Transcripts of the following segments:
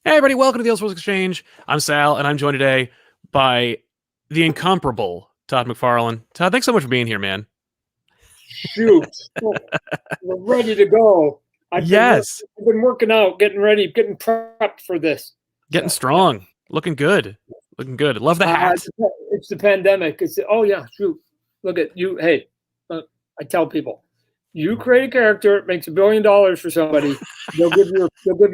Hey everybody, welcome to the Elseworlds Exchange. I'm Sal, and I'm joined today by the incomparable Todd McFarlane. Todd, thanks so much for being here, man. Shoot, we're ready to go. Yes, I've been working out, getting ready, getting prepped for this. getting So, strong, looking good, looking good. Love the hat. it's the pandemic. Oh yeah, shoot. Look at you. Hey, I tell people, you create a character, it makes $1 billion for somebody, they'll give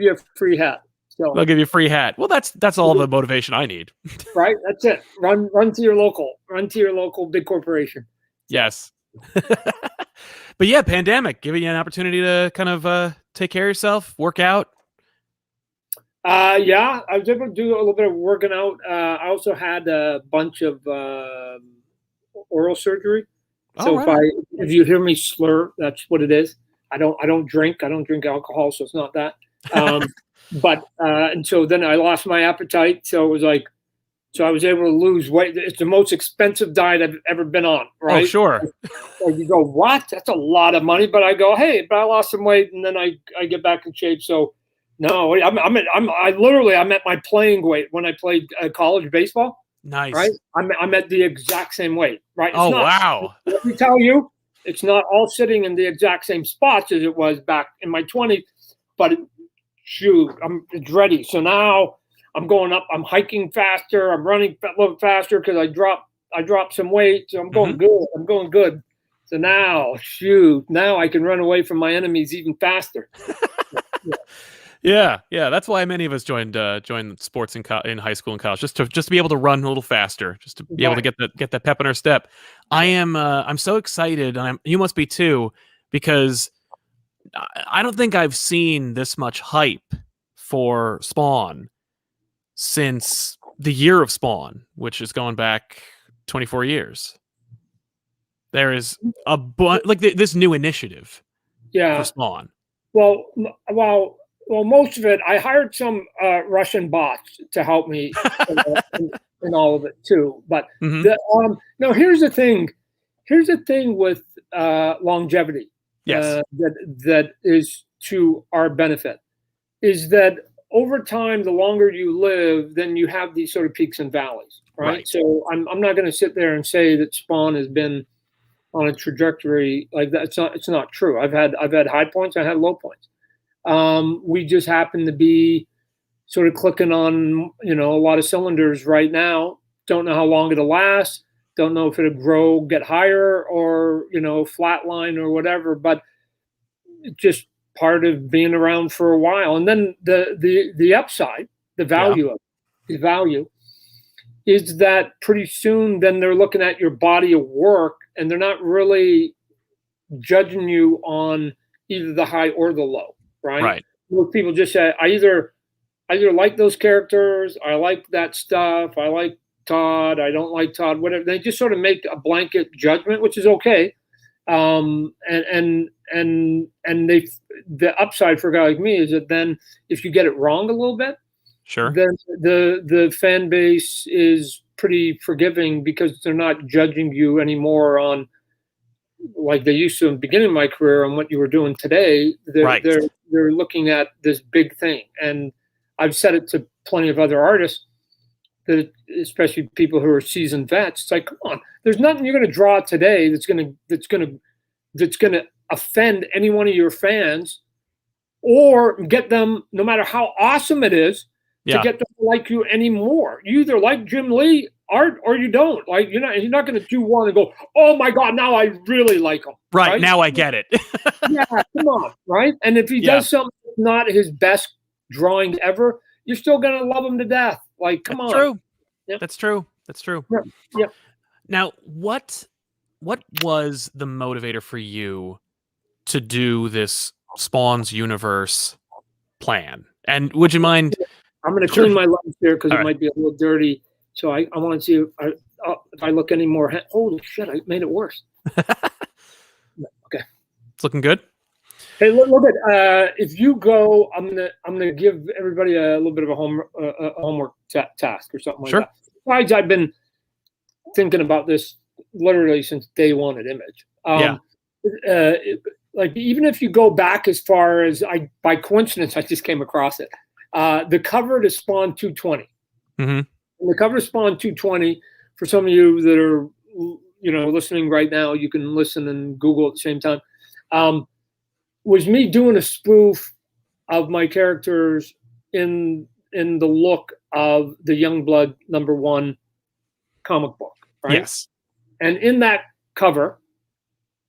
you a free hat. So They'll give you a free hat. Well, that's all the motivation I need. right, that's it. Run to your local big corporation. Yes. But yeah, pandemic giving you an opportunity to kind of take care of yourself, work out. Yeah, I was able to do a little bit of working out. I also had a bunch of oral surgery. So if you hear me slur, that's what it is. I don't drink alcohol, so it's not that. And so then I lost my appetite. So it was like, so I was able to lose weight. It's the most expensive diet I've ever been on. Right? Oh, sure. So you go, what? That's a lot of money. But I go, hey, but I lost some weight, and then I get back in shape. So no, I'm at my playing weight when I played college baseball. Nice. Right? I'm at the exact same weight. Right? It's wow. Let me tell you, it's not all sitting in the exact same spots as it was back in my 20s. But shoot, it's ready. So now I'm going up. I'm hiking faster. I'm running a little faster because I dropped some weight. So I'm going good. I'm going good. So now, now I can run away from my enemies even faster. Yeah. That's why many of us joined sports in high school and college, just to be able to run a little faster, just to be able to get that pep in our step. I'm so excited, and you must be too, because I don't think I've seen this much hype for Spawn since the year of Spawn, which is going back 24 years. There is this new initiative for Spawn. Well, most of it, I hired some Russian bots to help me in all of it too. But no, here's the thing. Here's the thing with longevity. Yes. That is to our benefit. Is that over time, the longer you live, then you have these sort of peaks and valleys, right? So I'm not going to sit there and say that Spawn has been on a trajectory like that. It's not true. I've had high points. I had low points. We just happen to be sort of clicking on, a lot of cylinders right now. Don't know how long it'll last. Don't know if it'll grow, get higher, or, flatline or whatever, but it's just part of being around for a while. And then the upside, the value is that pretty soon then they're looking at your body of work and they're not really judging you on either the high or the low. Right. People just say, I either like those characters, I like that stuff, I like Todd, I don't like Todd, whatever. They just sort of make a blanket judgment, which is okay. And the upside for a guy like me is that then if you get it wrong a little bit, sure, then the fan base is pretty forgiving because they're not judging you anymore on, like they used to in the beginning of my career, on what you were doing today. They're looking at this big thing. And I've said it to plenty of other artists, that especially people who are seasoned vets, it's like, come on, there's nothing you're going to draw today that's going to offend any one of your fans or get them, no matter how awesome it is, to get them to like you anymore. You either like Jim Lee art or you don't. Like, you're not going to do one and go, oh my God, now I really like him. Right. Now I get it. Yeah, come on. Right. And if he does something that's not his best drawing ever, you're still going to love him to death. Like, come on. True. Yep. That's true. Yeah. Now, what was the motivator for you to do this Spawn's universe plan? And would you mind? I'm going to clean my lens here because it might be a little dirty. So I want to see if I look any more. Holy shit! I made it worse. Okay, it's looking good. Hey, look at if you go, I'm gonna give everybody a little bit of a homework task or something like that. Besides, I've been thinking about this literally since day one at Image. Like, even if you go back as far as by coincidence, I just came across it. The cover to Spawn 220. Mm-hmm. And the cover to Spawn 220, for some of you that are listening right now, you can listen and Google at the same time, was me doing a spoof of my characters in the look of the Youngblood #1 comic book, right? Yes. And in that cover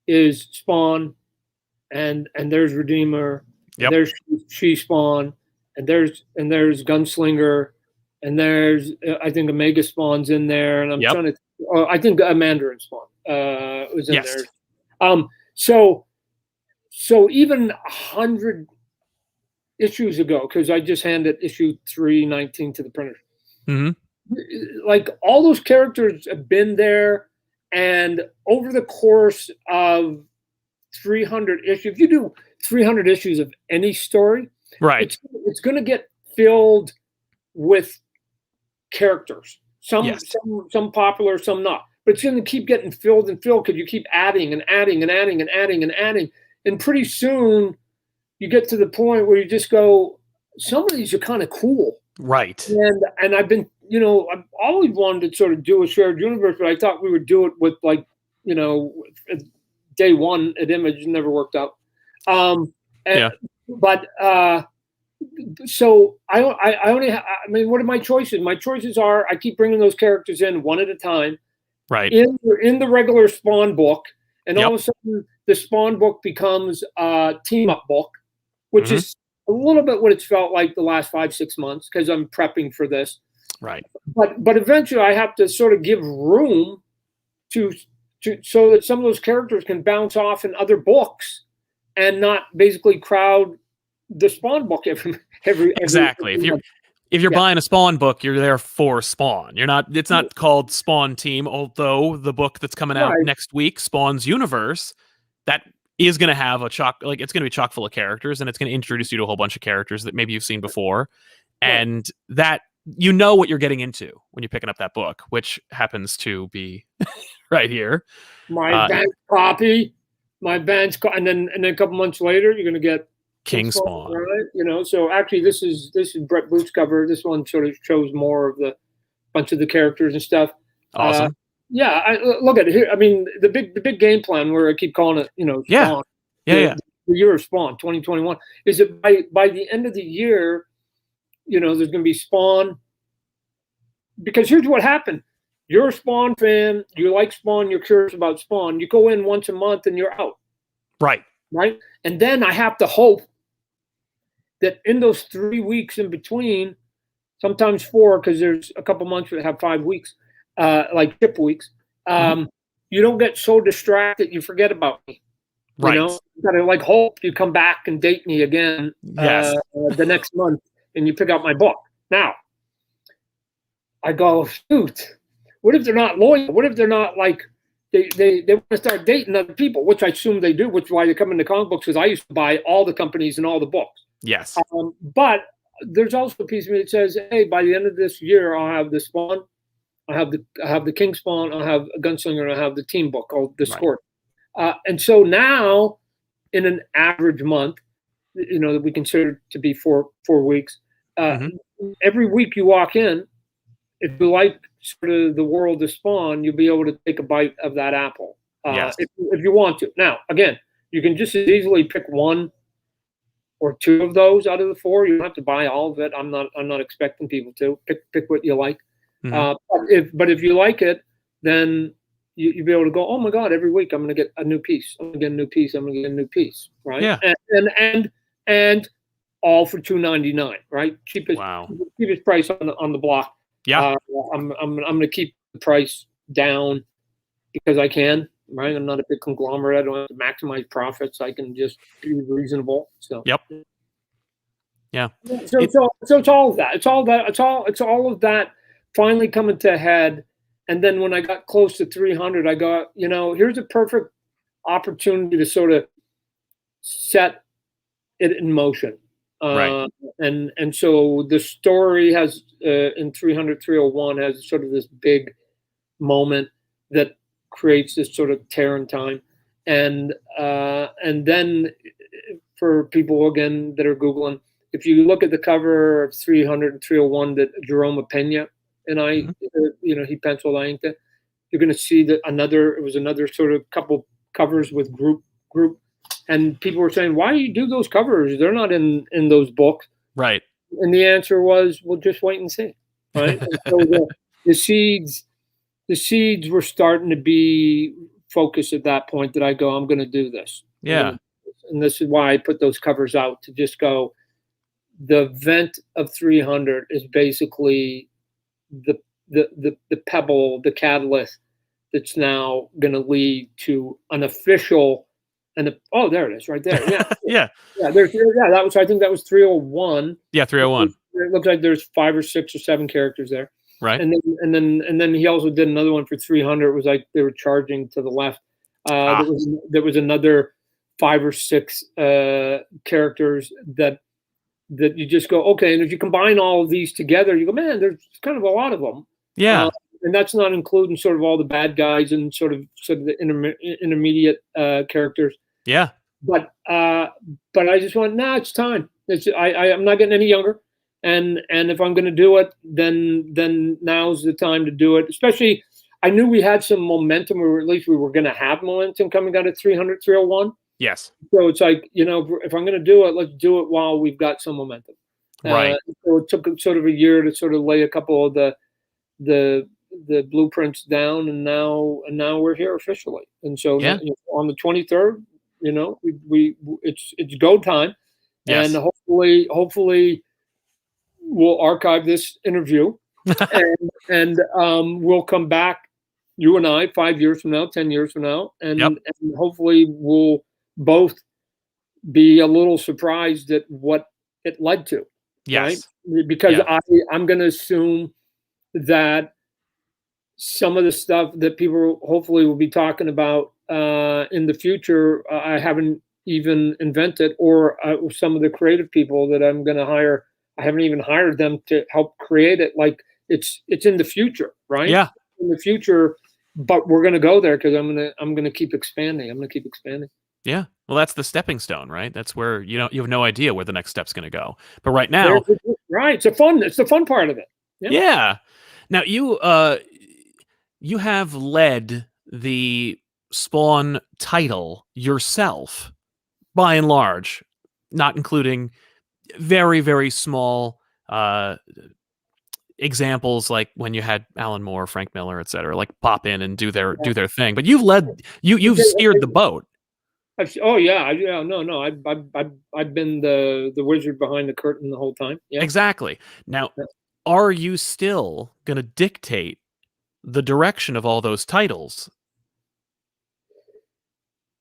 is Spawn, and there's Redeemer, Yep. there's She Spawn, and there's Gunslinger, and there's I think Omega Spawn's in there, and I'm trying to. I think a Mandarin Spawn was in there. So even 100 issues ago, because I just handed issue 319 to the printer. Mm-hmm. Like all those characters have been there, and over the course of 300 issues, if you do 300 issues of any story, right, it's going to get filled with characters. Some popular, some not. But it's going to keep getting filled and filled because you keep adding and adding and adding and adding and adding, and pretty soon you get to the point where you just go, some of these are kind of cool. Right. And I've been, I've always wanted to sort of do a shared universe, but I thought we would do it with day one at Image. It never worked out. But so I only, what are my choices? My choices are I keep bringing those characters in one at a time. Right. In the regular Spawn book. And all of a sudden the Spawn book becomes a team up book, which is a little bit what it's felt like the last 5-6 months because I'm prepping for this. Right. But eventually I have to sort of give room to so that some of those characters can bounce off in other books and not basically crowd the Spawn book every exactly. If you're buying a Spawn book, you're there for Spawn. It's not called Spawn Team, although the book that's coming out next week, Spawn's Universe, that is going to have it's going to be chock full of characters, and it's going to introduce you to a whole bunch of characters that maybe you've seen before. And that what you're getting into when you're picking up that book, which happens to be right here. My bank copy, and then a couple months later, you're going to get King Spawn, right? So actually, this is Brett Booth's cover. This one sort of shows more of the bunch of the characters and stuff. Awesome. I look at it here. I mean, the big game plan where I keep calling it, Spawn. The year of Spawn, 2021, is that by the end of the year, there's going to be Spawn. Because here's what happened: you're a Spawn fan, you like Spawn, you're curious about Spawn. You go in once a month and you're out. Right. And then I have to hope that in those 3 weeks in between, sometimes 4, because there's a couple months that have 5 weeks, like tip weeks, you don't get so distracted you forget about me. Right. You gotta hope you come back and date me again the next month and you pick up my book. Now, I go, shoot, what if they're not loyal? What if they're not they want to start dating other people, which I assume they do, which is why they come into comic books, because I used to buy all the companies and all the books. Yes. But there's also a piece of me that says, hey, by the end of this year, I'll have the Spawn, I'll have the King Spawn, I'll have a Gunslinger, and I'll have the team book called Discord. And so now, in an average month, that we consider to be 4 weeks, every week you walk in, if you like sort of the world of Spawn, you'll be able to take a bite of that apple if you want to. Now, again, you can just as easily pick 1 or 2 of those out of the 4. You don't have to buy all of it. I'm not expecting people to pick what you like. But if you like it, then you'll be able to go, oh my God, every week I'm going to get a new piece. I'm going to get a new piece. I'm going to get a new piece. Right. Yeah. And all for $2.99. Right. Cheapest price on the block. Yeah. I'm going to keep the price down because I can. Right. I'm not a big conglomerate. I don't have to maximize profits. I can just be reasonable. So. Yep. Yeah. So it's all of that. It's all of that finally coming to a head. And then when I got close to 300, I got, here's a perfect opportunity to sort of set it in motion. Right. And so the story has in 301 has sort of this big moment that creates this sort of tear in time, and then for people again that are Googling, if you look at the cover of 300 and 301 that Jerome Pena and I, he penciled, I inked it, you're going to see that it was another sort of couple covers with group. And people were saying, why do you do those covers? They're not in those books. Right. And the answer was, well, just wait and see. Right. And so the seeds were starting to be focused at that point that I go, I'm going to do this. Yeah. And this is why I put those covers out, to just go, the vent of 300 is basically the pebble, the catalyst that's now going to lead to an official, oh, there it is, right there. Yeah. Yeah. I think that was 301. Yeah, 301. It looks like there's 5 or 6 or 7 characters there. Right. And then he also did another one for 300. It was like they were charging to the left. There was another 5 or 6 characters that you just go, okay. And if you combine all of these together, you go, man, there's kind of a lot of them. Yeah. And that's not including sort of all the bad guys and sort of the intermediate characters. Yeah. But I just went, it's time. I'm not getting any younger. And if I'm going to do it, then now's the time to do it. Especially, I knew we had some momentum, or at least we were going to have momentum coming out of 300, 301. Yes. So it's like, if I'm going to do it, let's do it while we've got some momentum. Right. So it took sort of a year to sort of lay a couple of the blueprints down, and now we're here officially. And so on the 23rd, it's go time. Yes. And hopefully we'll archive this interview and we'll come back, you and I, 5 years from now, 10 years from now, and hopefully we'll both be a little surprised at what it led to. Yes. Right? Because I'm going to assume that some of the stuff that people hopefully will be talking about in the future, I haven't even invented, or some of the creative people that I'm going to hire, I haven't even hired them to help create it. Like it's in the future, right? Yeah. In the future, but we're going to go there because I'm going to keep expanding. I'm going to keep expanding. Yeah. Well, that's the stepping stone, right? That's where you have no idea where the next step's going to go. But right now, right? It's the fun part of it. Yeah. Now you have led the Spawn title yourself, by and large, not including very, very small examples like when you had Alan Moore, Frank Miller, etc., like pop in and do their thing. But you've steered the boat. I've been the wizard behind the curtain the whole time. Yeah. Exactly. Now, are you still going to dictate the direction of all those titles?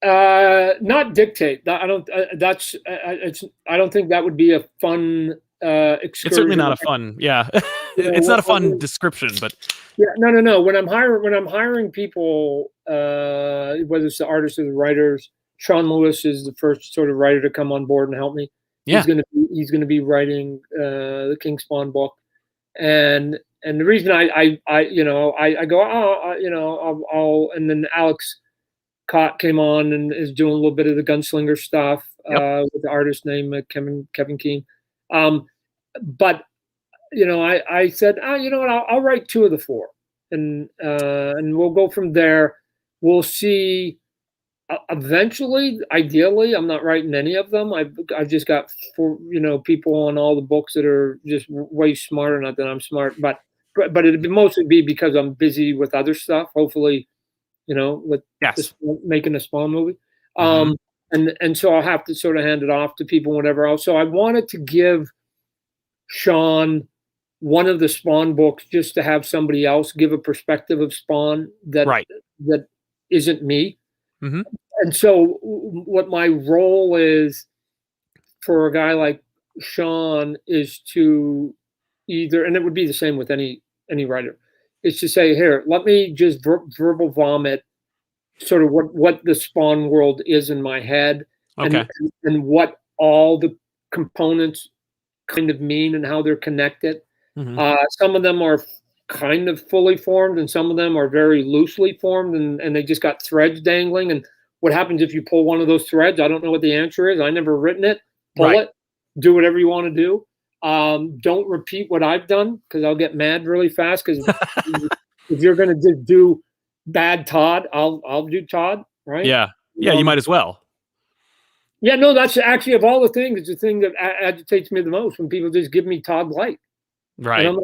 Not dictate. I don't. I don't think that would be a fun excursion. It's certainly not a fun. Yeah, it's not a fun description, but no. When I'm hiring people, whether it's the artists or the writers, Sean Lewis is the first sort of writer to come on board and help me. Yeah, he's going to be writing the King Spawn book, and the reason I go, I'll and then Alex Cott came on and is doing a little bit of the gunslinger stuff with the artist named Kevin Keane. But I said, I'll write 2 of the 4, and we'll go from there. We'll see. Eventually, ideally, I'm not writing any of them. I've just got 4, people on all the books that are just way smarter. Not that I'm smart, but it'd mostly be because I'm busy with other stuff. Hopefully, with making a Spawn movie. And so I'll have to sort of hand it off to people, whatever else. So I wanted to give Sean one of the Spawn books just to have somebody else give a perspective of Spawn that isn't me. Mm-hmm. And so what my role is for a guy like Sean is to either, and it would be the same with any writer, is to say, here, let me just verbal vomit sort of what the Spawn world is in my head, and what all the components kind of mean and how they're connected. Mm-hmm. Some of them are kind of fully formed, and some of them are very loosely formed, and they just got threads dangling. And what happens if you pull one of those threads? I don't know what the answer is. I never written it. Pull it. do whatever you want to do. Don't repeat what I've done, because I'll get mad really fast. Because if you're going to just do bad Todd, I'll do Todd, right? Yeah, you might as well. Yeah, no, that's actually, of all the things, it's the thing that agitates me the most, when people just give me Todd Light. Right. And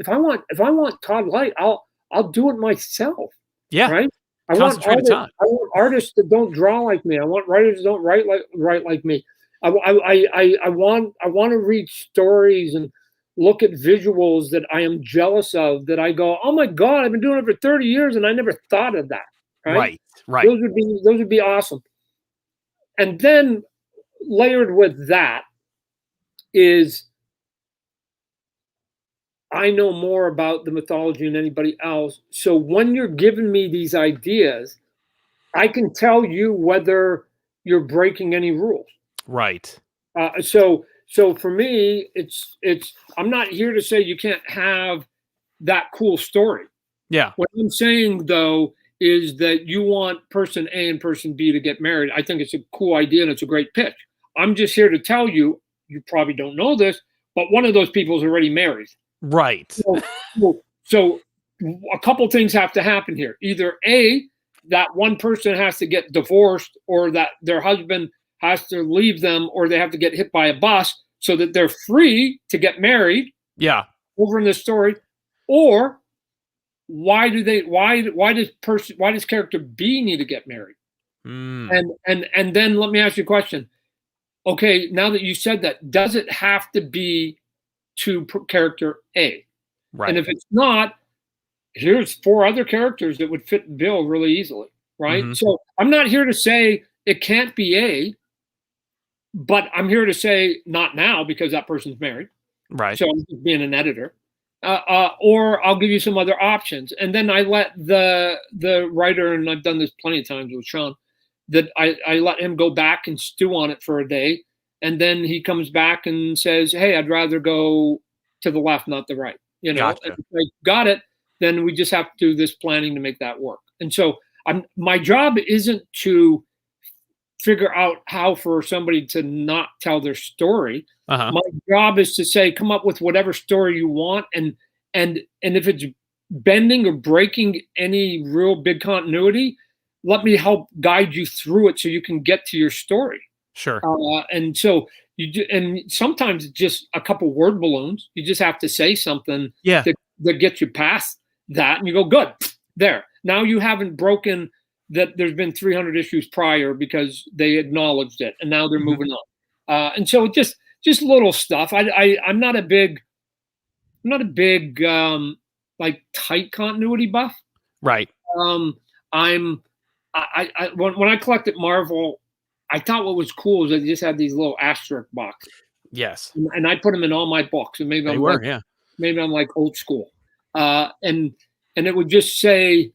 I'm like, if I want Todd Light, I'll do it myself. Yeah. Right. I want artists that don't draw like me. I want writers that don't write like me. I want to read stories and look at visuals that I am jealous of, that I go, oh my God, I've been doing it for 30 years and I never thought of that. Right. Those would be awesome. And then layered with that is, I know more about the mythology than anybody else. So when you're giving me these ideas, I can tell you whether you're breaking any rules. Right. So for me, it's I'm not here to say you can't have that cool story. Yeah. What I'm saying, though, is that you want person A and person B to get married. I think it's a cool idea and it's a great pitch. I'm just here to tell you, you probably don't know this, but one of those people is already married. Right. So a couple things have to happen here. Either A, that one person has to get divorced, or that their husband has to leave them, or they have to get hit by a bus so that they're free to get married. Yeah. Over in this story. Or why does character B need to get married? And then let me ask you a question. Okay, now that you said that, does it have to be to character A? Right. And if it's not, here's 4 other characters that would fit the bill really easily, right? Mm-hmm. So I'm not here to say it can't be A, but I'm here to say not now, because that person's married. Right. So I'm just being an editor. Or I'll give you some other options. And then I let the writer, and I've done this plenty of times with Sean, that I let him go back and stew on it for a day. And then he comes back and says, hey, I'd rather go to the left, not the right. You know, gotcha. And I got it. Then we just have to do this planning to make that work. And so my job isn't to figure out how for somebody to not tell their story. Uh-huh. My job is to say, come up with whatever story you want. And if it's bending or breaking any real big continuity, let me help guide you through it so you can get to your story. Sure. And so and sometimes it's just a couple word balloons. You just have to say something that gets you past that, and you go, good, there. Now you haven't broken that there's been 300 issues prior because they acknowledged it, and now they're moving on. And so just little stuff. I'm not a big like tight continuity buff. Right. When I collected Marvel, I thought what was cool is that they just had these little asterisk boxes. Yes. And I put them in all my books, and maybe I'm like old school. And it would just say,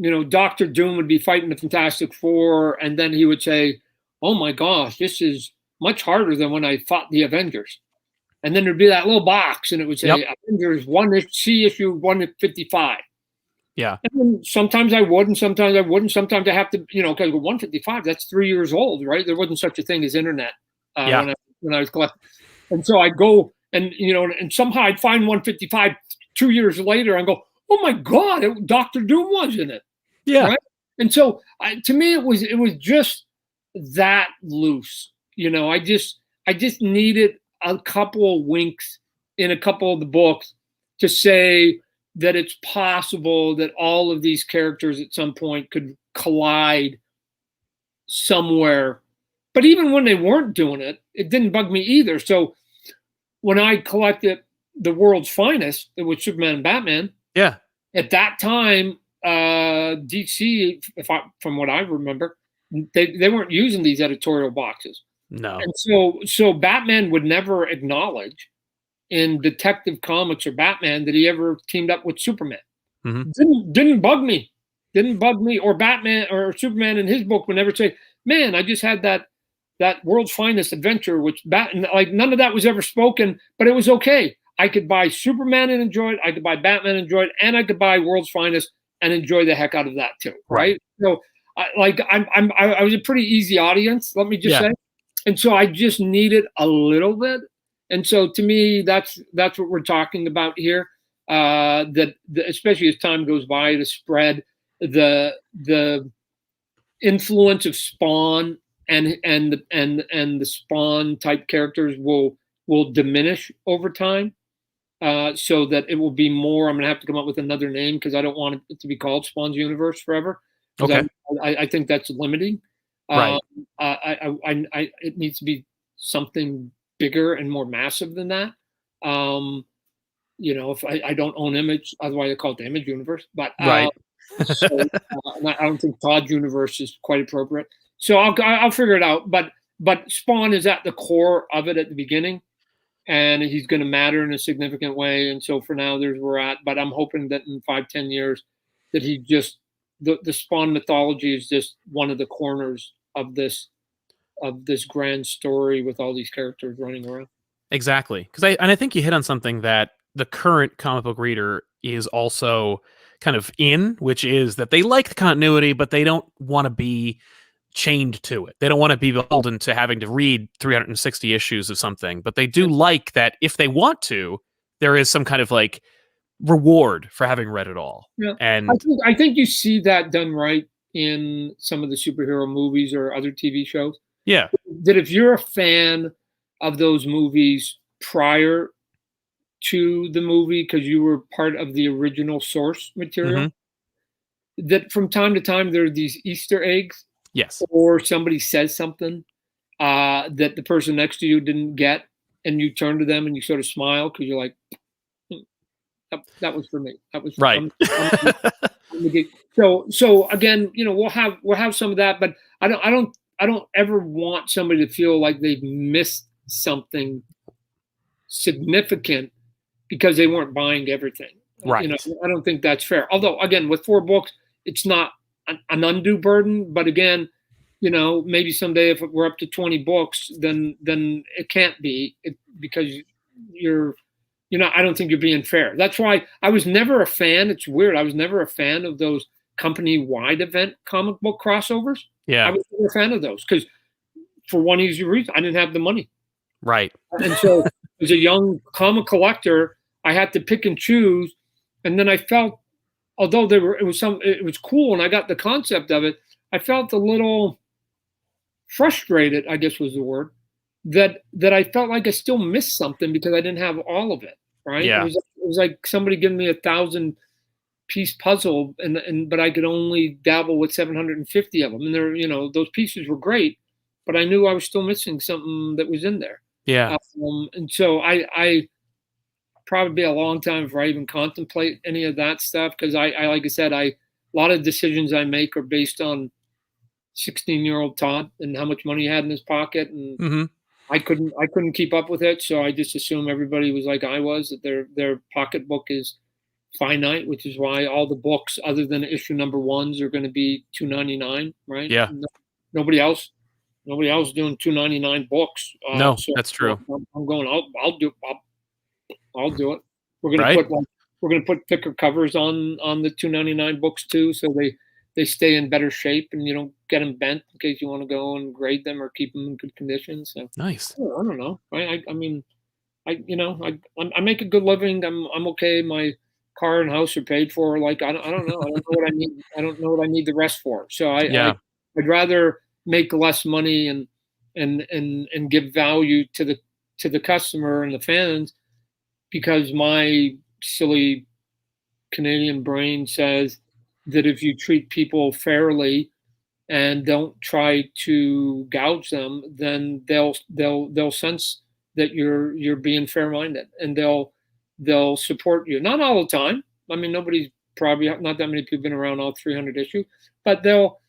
you know, Dr. Doom would be fighting the Fantastic Four, and then he would say, oh my gosh, this is much harder than when I fought the Avengers. And then there'd be that little box, and it would say Avengers 1C issue 155. Yeah. And then sometimes I would, and sometimes I wouldn't. Sometimes I have to, you know, because 155, that's 3 years old, right? There wasn't such a thing as internet when I was collecting. And so I'd go and, you know, and somehow I'd find 155 2 years later and go, oh my God, Dr. Doom was in it. Yeah. Right? And so to me, it was just that loose. You know, I just needed a couple of winks in a couple of the books to say that it's possible that all of these characters at some point could collide somewhere. But even when they weren't doing it, it didn't bug me either. So when I collected The World's Finest, it was Superman and Batman. Yeah. At that time, DC, from what I remember, they weren't using these editorial boxes. No. And so Batman would never acknowledge in Detective Comics or Batman that he ever teamed up with Superman. Mm-hmm. Didn't bug me. Or Batman or Superman in his book would never say, man, I just had that World's Finest adventure, which like none of that was ever spoken, but it was okay. I could buy Superman and enjoy it. I could buy Batman and enjoy it, and I could buy World's Finest and enjoy the heck out of that too. Right. So I was a pretty easy audience. Let me just say. And so I just need it a little bit. And so to me, that's what we're talking about here. Especially as time goes by, to spread the influence of Spawn and the Spawn type characters will diminish over time. So that it will be more. I'm gonna have to come up with another name because I don't want it to be called Spawn's Universe forever. Okay. I think that's limiting. Right. It needs to be something bigger and more massive than that. If I don't own Image, otherwise I call it the Image Universe. But right. I don't think Todd Universe is quite appropriate. So I'll figure it out. But Spawn is at the core of it at the beginning, and he's going to matter in a significant way. And so for now, there's where we're at. But I'm hoping that in 5-10 years, that he just the Spawn mythology is just one of the corners of this grand story with all these characters running around. Exactly, because I think you hit on something that the current comic book reader is also kind of in, which is that they like the continuity, but they don't want to be chained to it. They don't want to be beholden to having to read 360 issues of something, but they do like that if they want to, there is some kind of like reward for having read it all. Yeah. And I think you see that done right in some of the superhero movies or other TV shows. Yeah. That if you're a fan of those movies prior to the movie because you were part of the original source material, that from time to time there are these Easter eggs. Yes. Or somebody says something that the person next to you didn't get, and you turn to them and you sort of smile because you're like, that was for me. That was right. So again, we'll have some of that, but I don't ever want somebody to feel like they've missed something significant because they weren't buying everything. Right. I don't think that's fair. Although again, with 4 books, it's not an undue burden, but again, maybe someday if we're up to 20 books, then it can't be because I don't think you're being fair. That's why I was never a fan. It's weird. I was never a fan of those company-wide event comic book crossovers. Yeah. I was never a fan of those because for one easy reason, I didn't have the money. Right. And so as a young comic collector, I had to pick and choose. And then I felt, although it was cool and I got the concept of it, I felt a little frustrated, I guess was the word, that I felt like I still missed something because I didn't have all of it. Right. Yeah. It was like somebody giving me 1,000-piece puzzle but I could only dabble with 750 of them. And those pieces were great, but I knew I was still missing something that was in there. Yeah. And so I probably be a long time before I even contemplate any of that stuff because I like I said, a lot of decisions I make are based on 16-year-old Todd and how much money he had in his pocket, and I couldn't keep up with it, so I just assume everybody was like I was, that their pocketbook is finite, which is why all the books other than issue number 1s are going to be $2.99, right? Yeah. Nobody else doing $2.99 books. No, so that's true. I'm going. I'll do it. We're gonna put thicker covers on the $2.99 books too, so they stay in better shape and you don't get them bent in case you want to go and grade them or keep them in good condition. So nice. I don't know. I mean, I make a good living. I'm okay. My car and house are paid for. Like I don't know. I don't know what I need. I don't know what I need the rest for. So I'd rather make less money and give value to the customer and the fans, because my silly Canadian brain says that if you treat people fairly and don't try to gouge them, then they'll sense that you're being fair-minded and they'll support you. Not all the time. I mean, nobody's probably not that many people been around all 300 issues, but they'll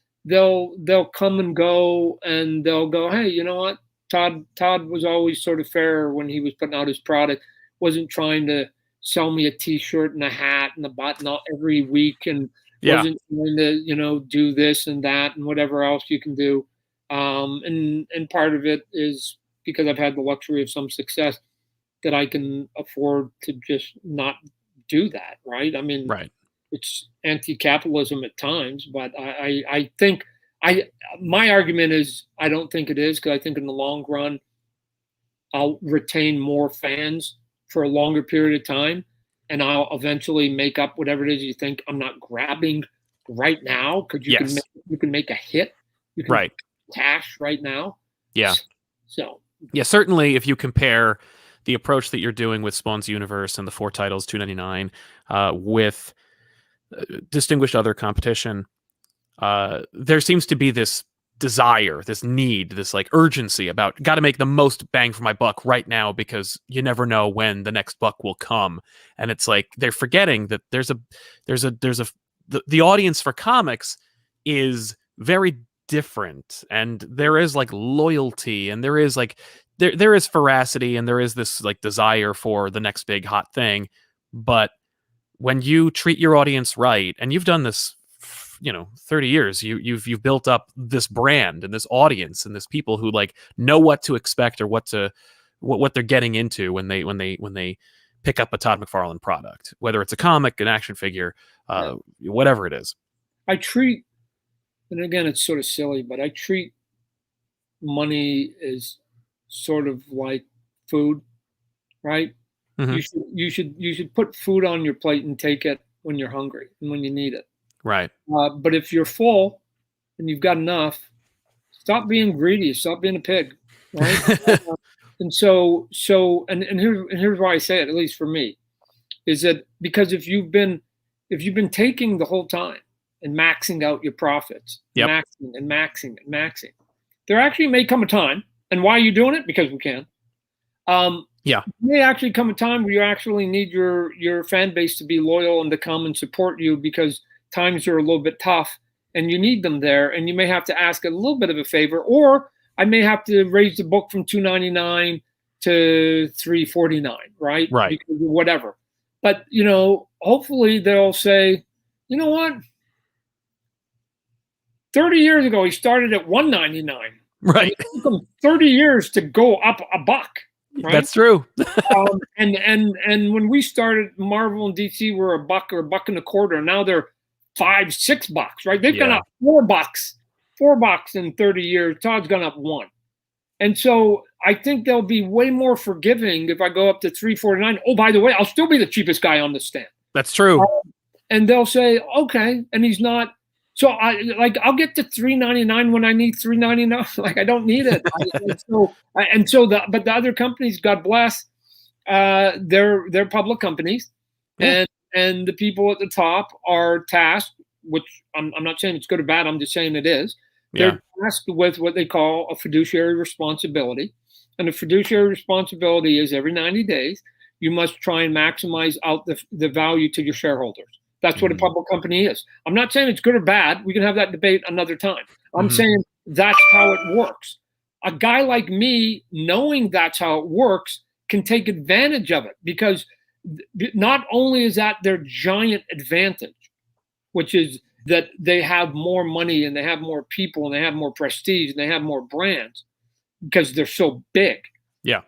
come and go and they'll go, hey, you know what? Todd was always sort of fair when he was putting out his product. Wasn't trying to sell me a T-shirt and a hat and a button every week, and wasn't trying to do this and that and whatever else you can do. And part of it is because I've had the luxury of some success that I can afford to just not do that. Right? I mean, right. It's anti-capitalism at times, but I think My argument is I don't think it is, because I think in the long run, I'll retain more fans for a longer period of time, and I'll eventually make up whatever it is you think I'm not grabbing right now, because you can make a hit, you can cash right now. Yeah. So yeah, certainly if you compare the approach that you're doing with Spawn's Universe and the 4 titles, $2.99, with distinguished other competition, there seems to be this desire, this need, this like urgency about got to make the most bang for my buck right now, because you never know when the next buck will come. And it's like they're forgetting that the audience for comics is very different, and there is like loyalty, and there is like there is veracity, and there is this like desire for the next big hot thing. But when you treat your audience right, and you've done this 30 years, you've built up this brand and this audience and this people who like know what to expect, or what they're getting into when they pick up a Todd McFarlane product, whether it's a comic, an action figure, whatever it is. I treat, and again, it's sort of silly, but I treat money as sort of like food, right? Mm-hmm. You should put food on your plate and take it when you're hungry and when you need it. Right. But if you're full and you've got enough, stop being greedy. Stop being a pig. Right. And here's why I say it, at least for me, is that because if you've been taking the whole time and maxing out your profits, maxing, there actually may come a time, and why are you doing it? Because we can. There may actually come a time where you actually need your fan base to be loyal and to come and support you, because times are a little bit tough and you need them there, and you may have to ask a little bit of a favor, or I may have to raise the book from $2.99 to $3.49, right? Right. Because of whatever. But, hopefully they'll say, you know what? 30 years ago, he started at $1.99. Right. It took him 30 years to go up $1. Right? That's true. And when we started, Marvel and DC were $1 or $1.25, and now they're $5-6, right? They've gone up $4 in 30 years. Todd's gone up $1. And so I think they'll be way more forgiving if I go up to $3.49. Oh, by the way, I'll still be the cheapest guy on the stand. That's true. And they'll say, okay, and he's not. So I'll get to $3.99 when I need $3.99. Like, I don't need it. But the other companies, God bless, they're public companies, and the people at the top are tasked, which I'm not saying it's good or bad. I'm just saying it is. They're tasked with what they call a fiduciary responsibility, and the fiduciary responsibility is every 90 days you must try and maximize out the value to your shareholders. That's what a public company is. I'm not saying it's good or bad. We can have that debate another time. I'm saying that's how it works. A guy like me, knowing that's how it works, can take advantage of it, because not only is that their giant advantage, which is that they have more money and they have more people and they have more prestige and they have more brands because they're so big. Yeah.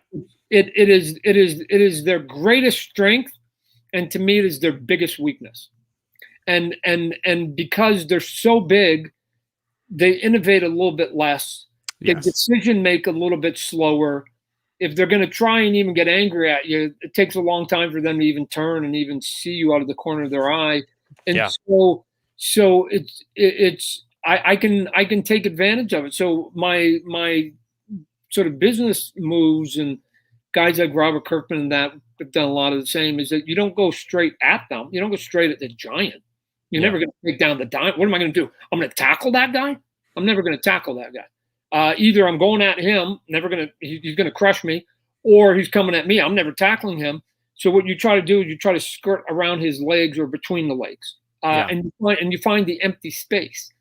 It is their greatest strength, and to me it is their biggest weakness. And because they're so big, they innovate a little bit less. They decision make a little bit slower. If they're going to try and even get angry at you, it takes a long time for them to even turn and even see you out of the corner of their eye. And so I can take advantage of it. So my sort of business moves, and guys like Robert Kirkman and that have done a lot of the same, is that you don't go straight at them. You don't go straight at the giant. You're never going to take down the giant. What am I going to do? I'm going to tackle that guy? I'm never going to tackle that guy. Either I'm going at him, he's going to crush me, or he's coming at me. I'm never tackling him. So what you try to do is you try to skirt around his legs or between the legs, and you find the empty space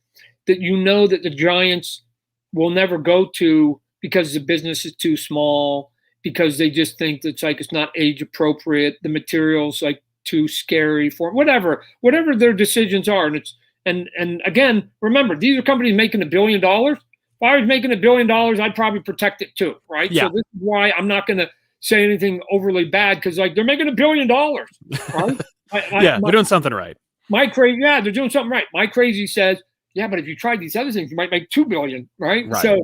that that the giants will never go to, because the business is too small, because they just think that it's not age appropriate. The material's like too scary for whatever their decisions are. And again, remember, these are companies making $1 billion. If I was making $1 billion, I'd probably protect it too, right? Yeah. So this is why I'm not going to say anything overly bad, because they're making $1 billion, right? They're doing something right. They're doing something right. My crazy says yeah, but if you tried these other things, you might make 2 billion, right? Right.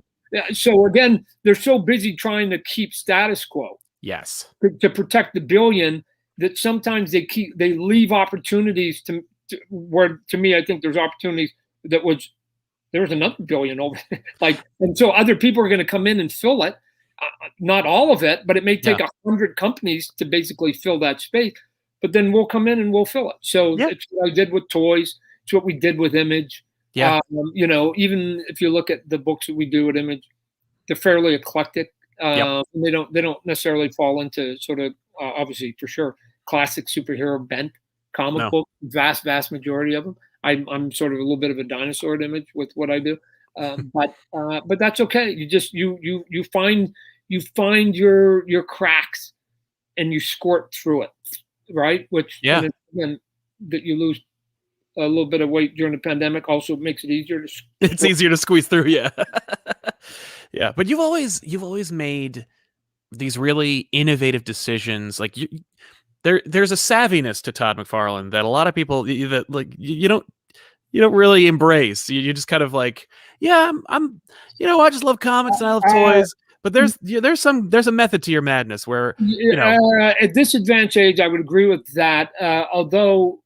So again, they're so busy trying to keep status quo. Yes. To protect the billion, that sometimes they leave opportunities where, to me, I think there's opportunities there was another billion over like, and so other people are going to come in and fill it. Not all of it, but it may take 100 companies to basically fill that space. But then we'll come in and we'll fill it. So it's what I did with toys. It's what we did with Image. Yeah. You know, even if you look at the books that we do at Image, they're fairly eclectic. And they don't necessarily fall into sort of obviously, for sure, classic superhero bent comic book. Vast majority of them. I'm sort of a little bit of a dinosaur at Image with what I do. But that's okay. You just you find your cracks and you squirt through it, right? Which again, that you lose a little bit of weight during the pandemic also makes it easier to. It's easier to squeeze through, yeah. Yeah, but you've always made these really innovative decisions. Like there's a savviness to Todd McFarlane that a lot of people that like you don't really embrace. You just kind of like, yeah, I'm I just love comics and I love toys. But there's a method to your madness where at this advanced age, I would agree with that. Although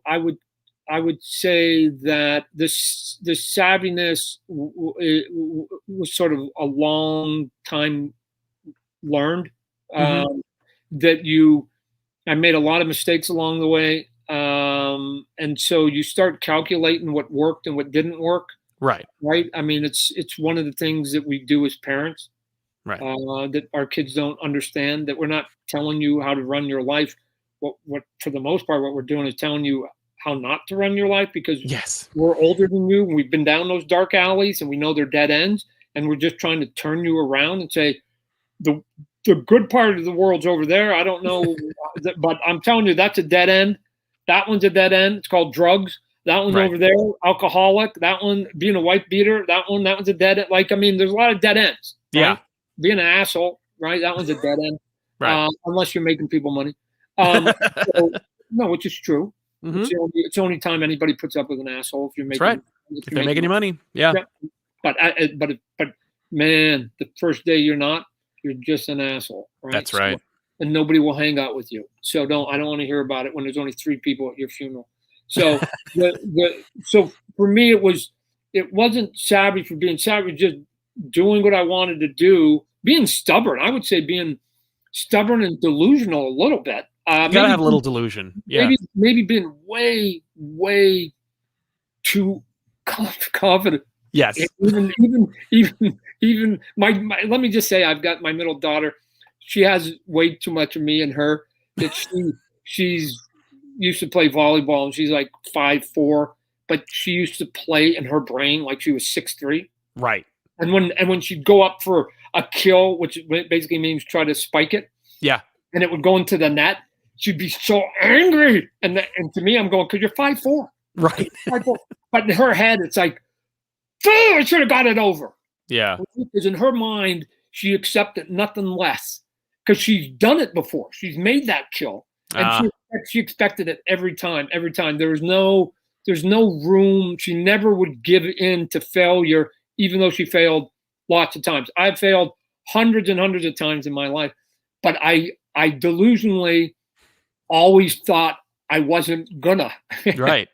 I would say that the savviness was sort of a long time learned. That I made a lot of mistakes along the way. And so you start calculating what worked and what didn't work. Right. I mean, it's one of the things that we do as parents, right? That our kids don't understand, that we're not telling you how to run your life. What for the most part, what we're doing is telling you how not to run your life, because we're older than you and we've been down those dark alleys and we know they're dead ends, and we're just trying to turn you around and say the good part of the world's over there. I don't know, but I'm telling you, that's a dead end. That one's a dead end. It's called drugs. That one's over there, alcoholic. That one, being a wife beater. That one's a dead end. Like, I mean, there's a lot of dead ends. Right? Yeah. Being an asshole, right? That one's a dead end. Right. Unless you're making people money. No, which is true. It's the only time anybody puts up with an asshole if you're making. That's right. If they make any money, yeah. But man, the first day you're just an asshole. Right? That's right. And nobody will hang out with you. So I don't want to hear about it when there's only 3 people at your funeral. So so for me, it wasn't savvy for being savvy, just doing what I wanted to do, being stubborn. I would say being stubborn and delusional a little bit. You gotta have a little delusion. Yeah. Maybe being way too confident. Yes. Even my let me just say, I've got my middle daughter. She has way too much of me in her. That she's used to play volleyball and she's like 5'4", but she used to play in her brain like she was 6'3". Right. And when she'd go up for a kill, which basically means try to spike it. Yeah. And it would go into the net, she'd be so angry. And to me, I'm going, because you're 5'4". Right. 5'4". But in her head, it's like, I should have got it over. Yeah. Because in her mind, she accepted nothing less. Because she's done it before. She's made that kill. And she expected it every time. There's no room. She never would give in to failure, even though she failed lots of times. I've failed hundreds and hundreds of times in my life, but I delusionally always thought I wasn't gonna. Right.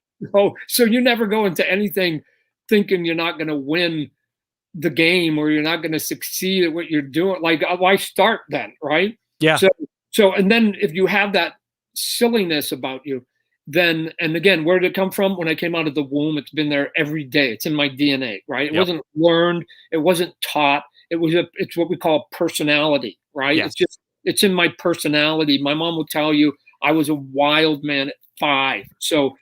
So you never go into anything thinking you're not gonna win the game or you're not gonna succeed at what you're doing. Like, why start then, right? Yeah. So and then if you have that silliness about you, then, and again, where did it come from? When I came out of the womb, it's been there every day. It's in my DNA, right? It wasn't learned. It wasn't taught. It's what we call personality, right? Yes. It's in my personality. My mom will tell you I was a wild man at 5. So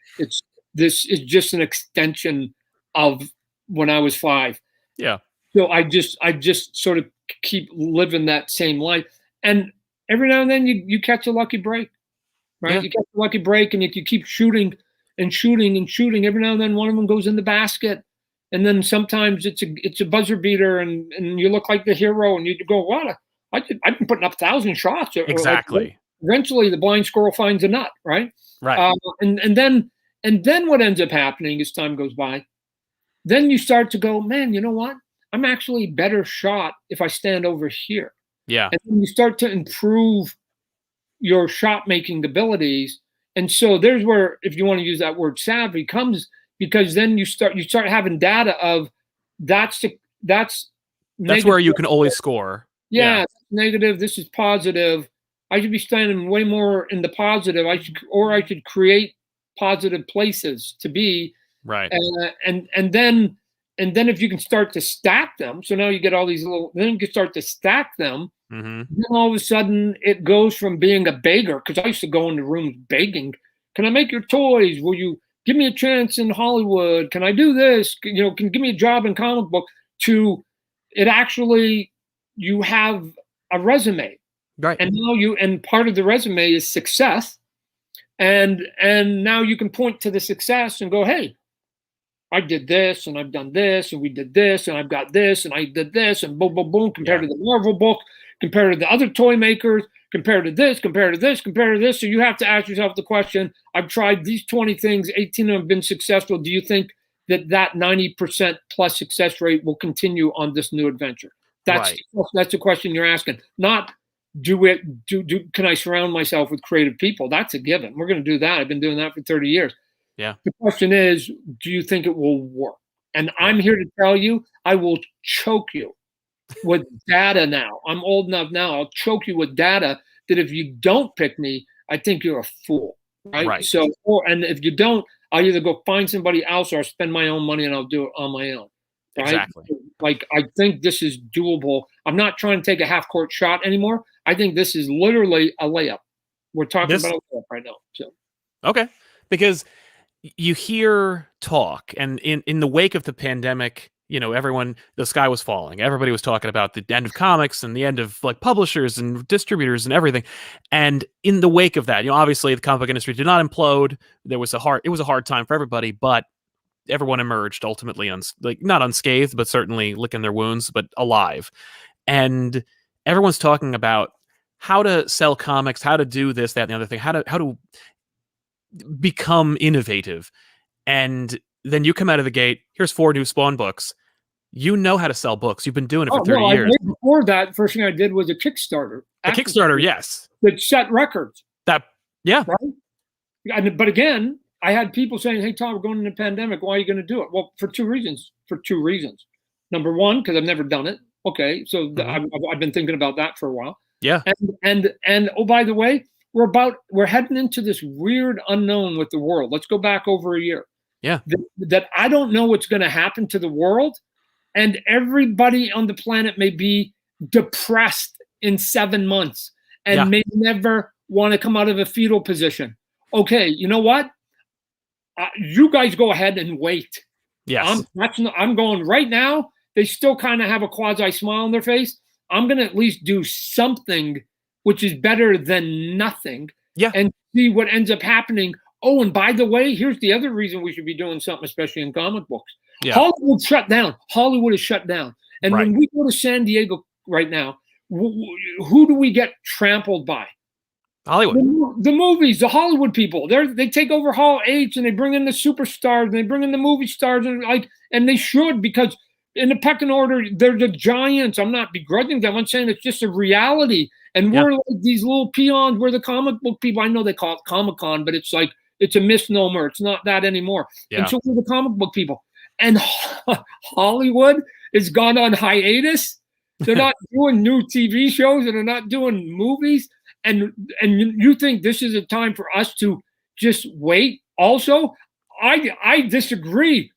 this is just an extension of when I was 5. Yeah. So I just sort of keep living that same life. And every now and then you catch a lucky break. Right, you catch a lucky break, and you keep shooting and shooting and shooting. Every now and then, one of them goes in the basket, and then sometimes it's a buzzer beater, and you look like the hero, and you go, "What? I've been putting up 1,000 shots." Exactly. Eventually, the blind squirrel finds a nut, right? Right. And then what ends up happening as time goes by then you start to go, man, you know what? I'm actually better shot if I stand over here. Yeah. And then you start to improve your shot making abilities. And so there's where, if you want to use that word savvy, comes, because then you start having data of that's where you can always score. Yeah, negative. This is positive. I should be standing way more in the positive. I should create positive places to be. Right. And then if you can start to stack them, so now you get all these little. Then you can start to stack them. Mm-hmm. Then all of a sudden it goes from being a beggar, because I used to go into rooms begging. Can I make your toys? Will you give me a chance in Hollywood? Can I do this? Can you give me a job in comic book? To it actually, you have a resume, right? And now and part of the resume is success, and now you can point to the success and go, hey, I did this, and I've done this, and we did this, and I've got this, and I did this, and boom, boom, boom, compared to the Marvel book, compared to the other toy makers, compared to this, compared to this, compared to this. So you have to ask yourself the question, I've tried these 20 things, 18 of them have been successful. Do you think that 90% plus success rate will continue on this new adventure? That's the question you're asking. Not can I surround myself with creative people? That's a given. We're going to do that. I've been doing that for 30 years. Yeah. The question is, do you think it will work? And I'm here to tell you, I will choke you with data now. I'm old enough now. I'll choke you with data that if you don't pick me, I think you're a fool. Right. So, and if you don't, I'll either go find somebody else or I'll spend my own money and I'll do it on my own. Right? Exactly. Like, I think this is doable. I'm not trying to take a half court shot anymore. I think this is literally a layup. We're talking about a layup right now. So. Okay. Because you hear talk, and in the wake of the pandemic, the sky was falling. Everybody was talking about the end of comics and the end of publishers and distributors and everything. And in the wake of that, obviously the comic book industry did not implode. It was a hard time for everybody, but everyone emerged ultimately not unscathed, but certainly licking their wounds, but alive. And everyone's talking about how to sell comics, how to do this, that, and the other thing, how to become innovative. And then you come out of the gate, here's 4 new Spawn books. You know how to sell books. You've been doing it for 30 years. Before that, first thing I did was a Kickstarter. Yes. That set records. Right? But again, I had people saying, hey, Todd, we're going into the pandemic. Why are you going to do it? Well, for two reasons. Number one, because I've never done it. Okay, so I've been thinking about that for a while. Yeah. And oh, by the way, we're heading into this weird unknown with the world. Let's go back over a year. Yeah. That I don't know what's going to happen to the world, and everybody on the planet may be depressed in 7 months and may never want to come out of a fetal position. Okay, you know what? You guys go ahead and wait. Yes. I'm going right now. They still kind of have a quasi smile on their face. I'm going to at least do something which is better than nothing. Yeah. And see what ends up happening. Oh, and by the way, here's the other reason we should be doing something, especially in comic books. Yeah. Hollywood shut down. Hollywood is shut down. And when we go to San Diego right now, who do we get trampled by? Hollywood. The movies, the Hollywood people. They take over Hall H and they bring in the superstars and they bring in the movie stars and they should, because in the pecking order, they're the giants. I'm not begrudging them. I'm saying it's just a reality. And we're like these little peons. We're the comic book people. I know they call it Comic-Con, but it's like, it's a misnomer. It's not that anymore. Yeah. And so we're the comic book people. And Hollywood is gone on hiatus. They're not doing new TV shows and they're not doing movies. And you think this is a time for us to just wait? Also, I disagree.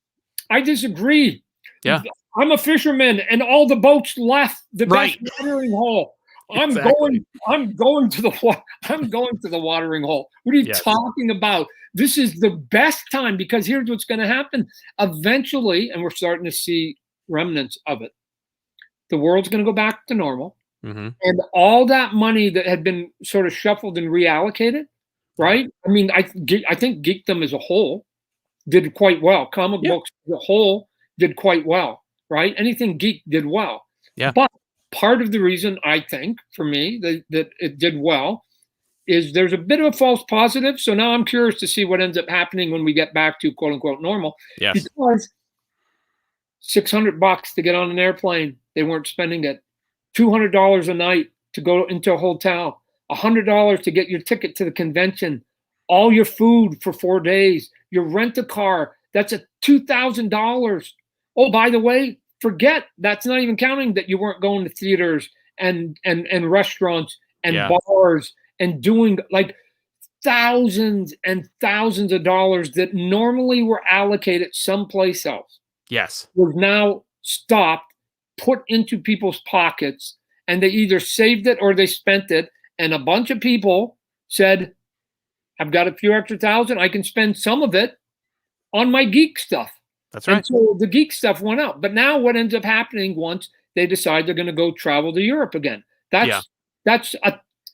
Yeah. I'm a fisherman and all the boats left the best watering hole. I'm going to the watering hole. What are you talking about? This is the best time, because here's what's going to happen. Eventually, and we're starting to see remnants of it, the world's going to go back to normal. Mm-hmm. And all that money that had been sort of shuffled and reallocated, right? I mean, I think geekdom as a whole did quite well. Comic books as a whole did quite well, right? Anything geek did well. Yeah. But part of the reason, I think, for me, that it did well is there's a bit of a false positive. So now I'm curious to see what ends up happening when we get back to quote unquote normal. Yes. Because $600 to get on an airplane. They weren't spending it. $200 a night to go into a hotel. $100 to get your ticket to the convention. All your food for 4 days. Your rent a car. That's a $2,000. Oh, by the way, forget that's not even counting that you weren't going to theaters and restaurants and bars and doing like thousands and thousands of dollars that normally were allocated someplace else. Yes. Was now stopped, put into people's pockets, and they either saved it or they spent it. And a bunch of people said, I've got a few extra thousand. I can spend some of it on my geek stuff. That's right. And so the geek stuff went out. But now what ends up happening once they decide they're going to go travel to Europe again? That's $1,000,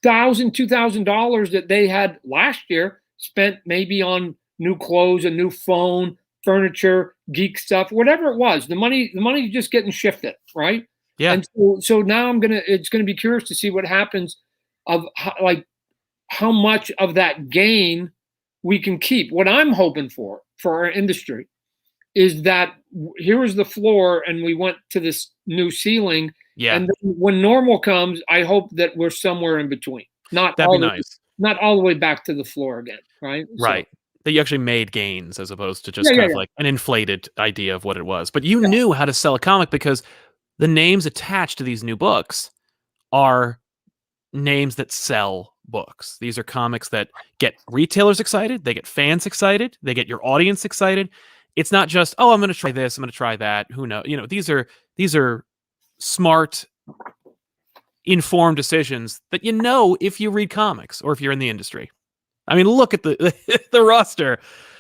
$2,000 that they had last year spent maybe on new clothes, a new phone, furniture, geek stuff, whatever it was. The money is just getting shifted, right? Yeah. And so now it's gonna be curious to see what happens of how much of that gain we can keep. What I'm hoping for our industry is that here is the floor and we went to this new ceiling. Yeah. And then when normal comes, I hope that we're somewhere in between. Not all the way back to the floor again, right? Right. So, that you actually made gains as opposed to just kind of like an inflated idea of what it was. But you knew how to sell a comic because the names attached to these new books are names that sell books. These are comics that get retailers excited, they get fans excited, they get your audience excited. It's not just, oh, I'm going to try this, I'm going to try that. Who knows? You know, these are smart, informed decisions that you know if you read comics or if you're in the industry. I mean, look at the roster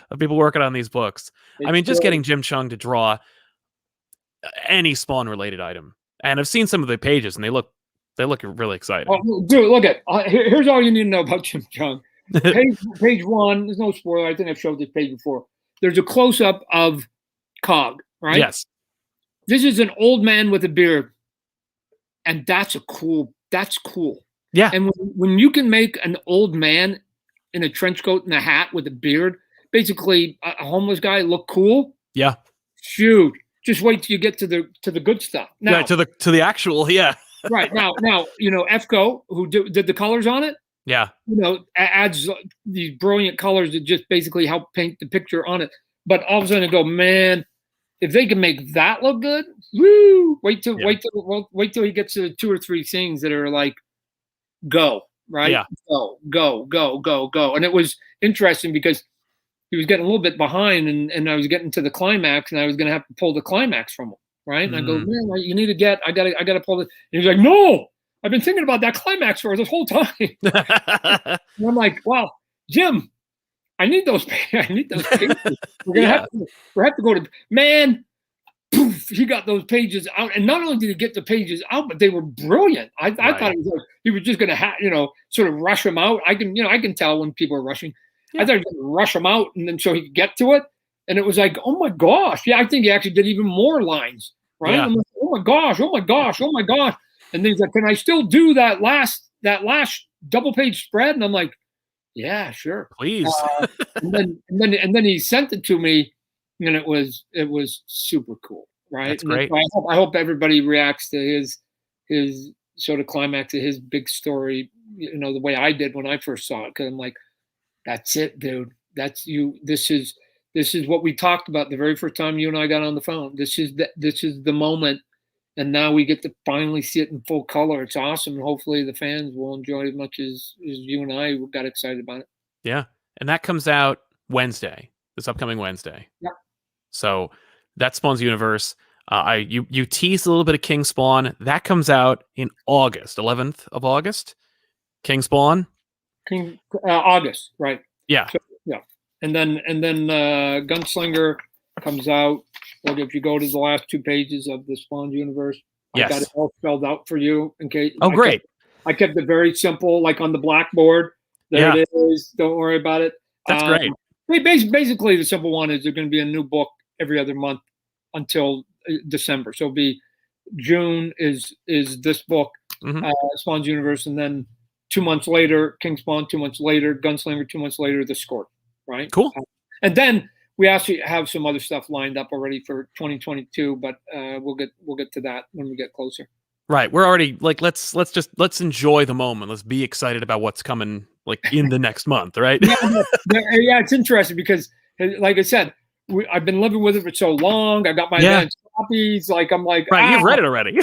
of people working on these books. I mean, just getting Jim Chung to draw any Spawn-related item, and I've seen some of the pages, and they look really exciting. Oh, dude, look at here's all you need to know about Jim Chung. Page 1. There's no spoiler. I think I've showed this page before. There's a close up of Cog, right? Yes. This is an old man with a beard, and that's cool. Yeah. And when you can make an old man in a trench coat and a hat with a beard, basically a homeless guy, look cool. Yeah. Shoot. Just wait till you get to the good stuff. Now, to the actual, right. Now, EFCO, who did the colors on it, adds these brilliant colors that just basically help paint the picture on it. But all of a sudden I go, man, if they can make that look good, woo! Wait till he gets to 2 or 3 things that are like, go. Right? Yeah. Go. And it was interesting because he was getting a little bit behind and I was getting to the climax and I was going to have to pull the climax from him. Right. And I go, man, you need to I got to pull it. And he's like, no, I've been thinking about that climax for this whole time. And I'm like, well, Jim, I need those pages. We're going to have to go to, man. Poof, he got those pages out, and not only did he get the pages out, but they were brilliant. I thought he was just going to sort of rush them out. I can tell when people are rushing. I thought he was going to rush them out, and then so he could get to it. And it was like, oh my gosh, I think he actually did even more lines, right? Yeah. I'm like, oh my gosh. And then he's like, can I still do that last double page spread? And I'm like, yeah, sure, please. and then he sent it to me. And it was super cool, right? That's great. So I hope everybody reacts to his sort of climax of his big story, the way I did when I first saw it. Because I'm like, that's it, dude. That's you. This is what we talked about the very first time you and I got on the phone. This is the moment, and now we get to finally see it in full color. It's awesome, and hopefully the fans will enjoy it as much as you and I got excited about it. Yeah, and that comes out Wednesday. This upcoming Wednesday. Yeah. So that's Spawn's Universe. You teased a little bit of King Spawn. That comes out in August, 11th of August. King Spawn. August, right? Yeah. So, yeah. And then Gunslinger comes out. Like if you go to the last 2 pages of the Spawn's Universe, I got it all spelled out for you in case. Oh, great. I kept it very simple, like on the blackboard. There it is. Don't worry about it. That's great. Basically, the simple one is there's going to be a new book every other month until December. So it'll be June is this book, Spawn's Universe, and then 2 months later, King Spawn. 2 months later, Gunslinger. 2 months later, The Scorch. Right? Cool. And then we actually have some other stuff lined up already for 2022, but we'll get to that when we get closer. Right. We're already like, let's enjoy the moment. Let's be excited about what's coming like in the next month, right? Yeah, it's interesting because, like I said, I've been living with it for so long. I got my advanced copies. Like I'm like, right, you've read it already.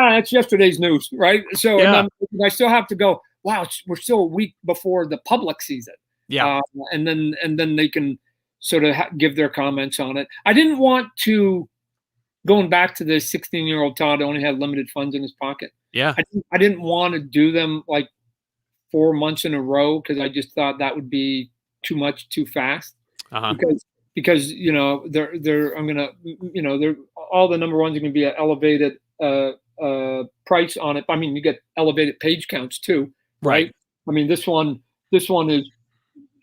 That's yesterday's news, right? So and I still have to go. Wow, we're still a week before the public sees it. Yeah, and then they can sort of give their comments on it. I didn't want to, going back to the 16-year-old Todd only had limited funds in his pocket. Yeah, I didn't want to do them like 4 months in a row because I just thought that would be too much too fast. Because you know I'm gonna, you know, they're all the number ones are gonna be an elevated price on it. I mean, you get elevated page counts too, right? I mean, this one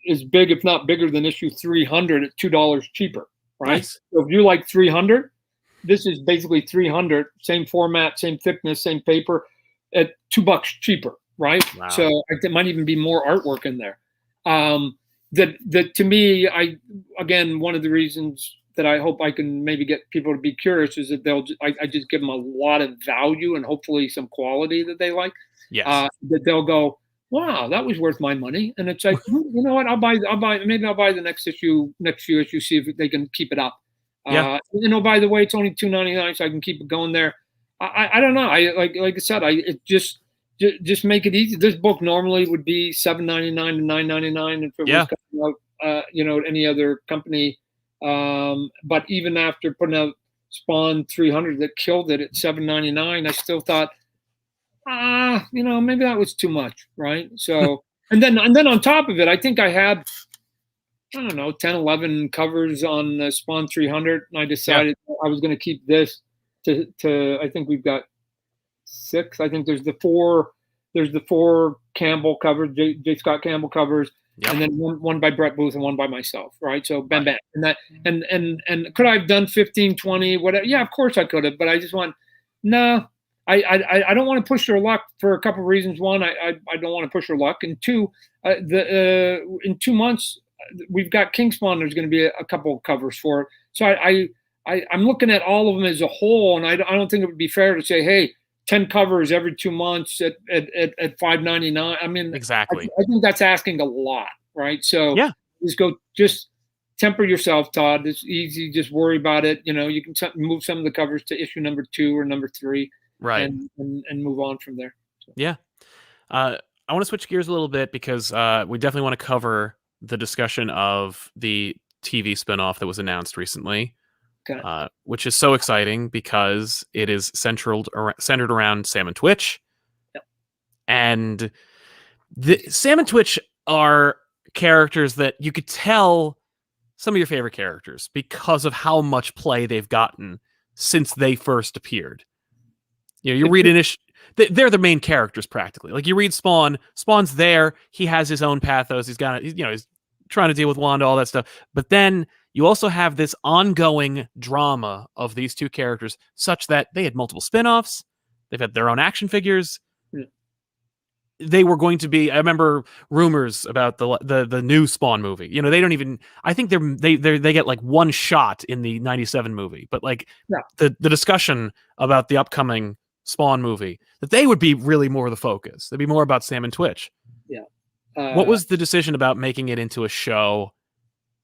is big, if not bigger than issue 300 at $2 cheaper, right? Nice. So if you like 300, this is basically 300, same format, same thickness, same paper, at $2 cheaper, right? Wow. So there might even be more artwork in there. That to me, again, one of the reasons that I hope I can maybe get people to be curious is that I just give them a lot of value and hopefully some quality that they like. Yes. That they'll go, wow, that was worth my money. And it's like, you know what, maybe I'll buy the next few issues, see if they can keep it up. You know, by the way, it's only $2.99, so I can keep it going there. I don't know. Like I said, it just make it easy. This book normally would be $7.99 to $9.99 if it was coming out, you know, any other company. But even after putting out Spawn 300 that killed it at $7.99, I still thought, you know, maybe that was too much, right? So, and then on top of it, I think I had, I don't know, 10, 11 covers on Spawn 300, and I decided I was going to keep this to. I think we've got 6. I think there's the 4 Campbell covers, J. Scott Campbell covers, and then one by Brett Booth and one by myself, right? So bam, bam, and that, and could I have done 15, 20, whatever? Yeah, of course I could have, but I just want, no. I don't want to push her luck for a couple of reasons. One, I don't want to push her luck, and two, in 2 months we've got King Spawn. There's going to be a couple of covers for it. So I'm looking at all of them as a whole, and I don't think it would be fair to say, hey, 10 covers every 2 months at $5.99. I mean, exactly. I think that's asking a lot, right? So just temper yourself, Todd. It's easy. Just worry about it. You know, you can move some of the covers to issue number 2 or number 3. Right. And move on from there. So. Yeah. I want to switch gears a little bit because we definitely want to cover the discussion of the TV spinoff that was announced recently, which is so exciting because it is centered around Sam and Twitch. Yep. And Sam and Twitch are characters that you could tell some of your favorite characters because of how much play they've gotten since they first appeared. You know, you read they're the main characters practically. Like you read Spawn's there. He has his own pathos. He's trying to deal with Wanda, all that stuff. But then you also have this ongoing drama of these two characters such that they had multiple spinoffs. They've had their own action figures. They were going to be, I remember rumors about the new Spawn movie. You know, they don't even, I think they get like one shot in the 97 movie, but like the discussion about the upcoming Spawn movie, that they would be really more the focus. They'd be more about Sam and Twitch. Yeah. What was the decision about making it into a show,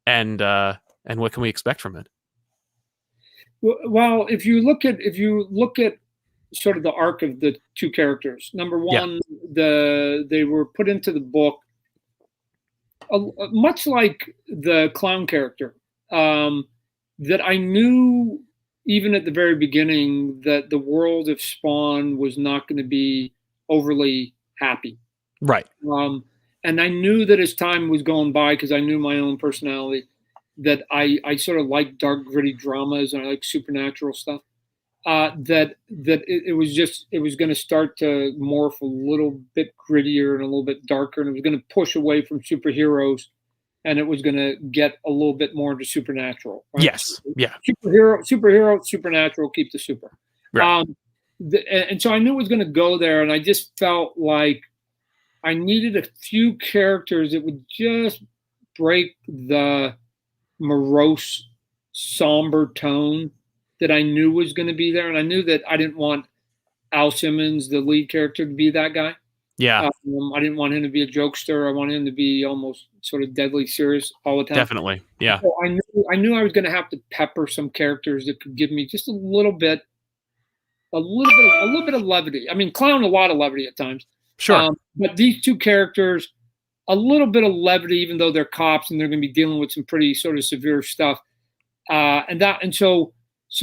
and what can we expect from it? Well, if you look at sort of the arc of the two characters, number one, they were put into the book much like the clown character, that I knew even at the very beginning that the world of Spawn was not going to be overly happy. Right. And I knew that as time was going by, because I knew my own personality, that I sort of like dark, gritty dramas and I like supernatural stuff. That it was going to start to morph a little bit grittier and a little bit darker, and it was going to push away from superheroes, and it was going to get a little bit more into supernatural. Right? Yes. Yeah. Superhero, supernatural, keep the super. Right. And so I knew it was going to go there, and I just felt like I needed a few characters that would just break the morose, somber tone that I knew was going to be there. And I knew that I didn't want Al Simmons, the lead character, to be that guy. Yeah. I didn't want him to be a jokester. I wanted him to be almost sort of deadly serious all the time. Definitely. Yeah. So I knew I was going to have to pepper some characters that could give me just a little bit of levity. I mean, clown a lot of levity at times. Sure. But these two characters, a little bit of levity, even though they're cops and they're going to be dealing with some pretty sort of severe stuff. So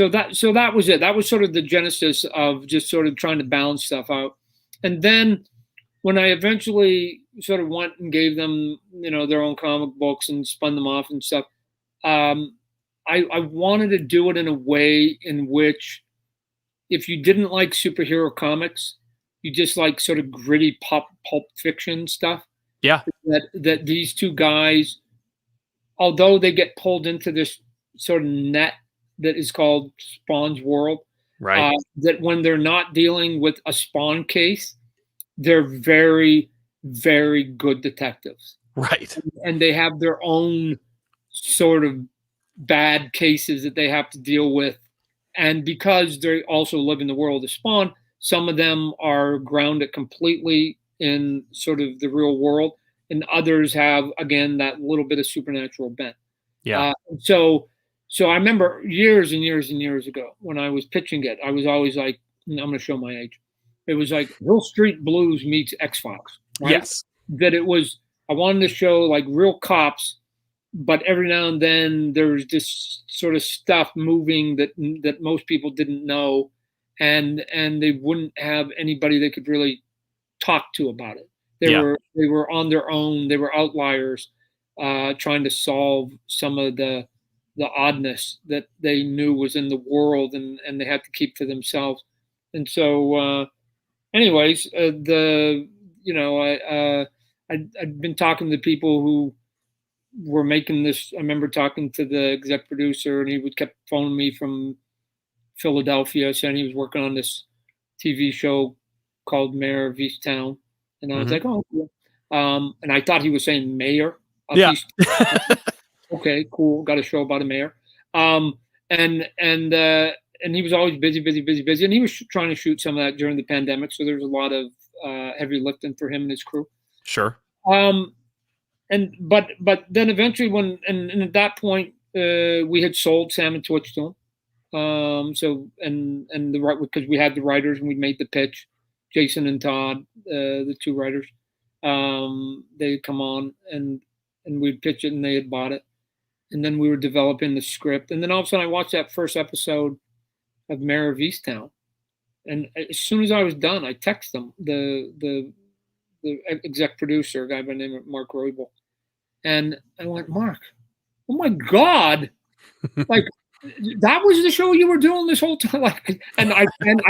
that was it. That was sort of the genesis of just sort of trying to balance stuff out. And then when I eventually sort of went and gave them, their own comic books and spun them off and stuff, I wanted to do it in a way in which, if you didn't like superhero comics, you just like sort of gritty pulp fiction stuff. Yeah. That these two guys, although they get pulled into this sort of net that is called Spawn's world, right? That when they're not dealing with a Spawn case, they're very, very good detectives. Right. And they have their own sort of bad cases that they have to deal with. And because they also live in the world of Spawn, some of them are grounded completely in sort of the real world, and others have, again, that little bit of supernatural bent. Yeah. So I remember years and years and years ago when I was pitching it, I was always like, I'm going to show my age. It was like Real Street Blues meets X-Files. Right? Yes. That it was, I wanted to show like real cops, but every now and then there was this sort of stuff moving that most people didn't know, and they wouldn't have anybody they could really talk to about it. They were on their own. They were outliers, trying to solve some of the oddness that they knew was in the world, and they had to keep for themselves. And so, anyways, I'd been talking to people who were making this. I remember talking to the exec producer, and he kept phoning me from Philadelphia, saying he was working on this TV show called Mayor of Easttown. And I was like, oh, cool. And I thought he was saying mayor of Easttown. Okay, cool. Got a show about a mayor. And he was always busy. And he was trying to shoot some of that during the pandemic. So there was a lot of heavy lifting for him and his crew. Sure. But then eventually and at that point, we had sold Sam and Twitch to him. Because we had the writers and we made the pitch, Jason and Todd, the two writers, they'd come on and we'd pitch it and they had bought it. And then we were developing the script. And then all of a sudden I watched that first episode of Mayor of Easttown. And as soon as I was done, I texted them, the exec producer, a guy by the name of Mark Roybal. And I went, Mark, oh my God, like, that was the show you were doing this whole time, like, and I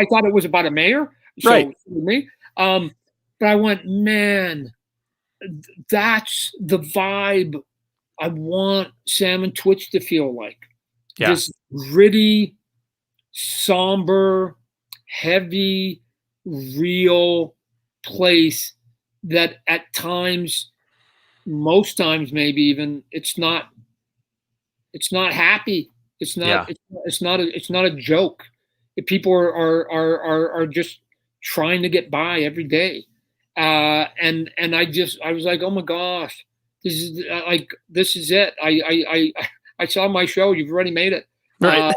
thought it was about a mayor, so right? Me, but I went, man, that's the vibe I want Sam and Twitch to feel like. Yeah. This gritty, somber, heavy, real place that at times, most times, maybe even it's not happy. It's not. Yeah. It's not a joke. If people are just trying to get by every day, and I was like, oh my gosh, this is it. I saw my show. You've already made it. Right.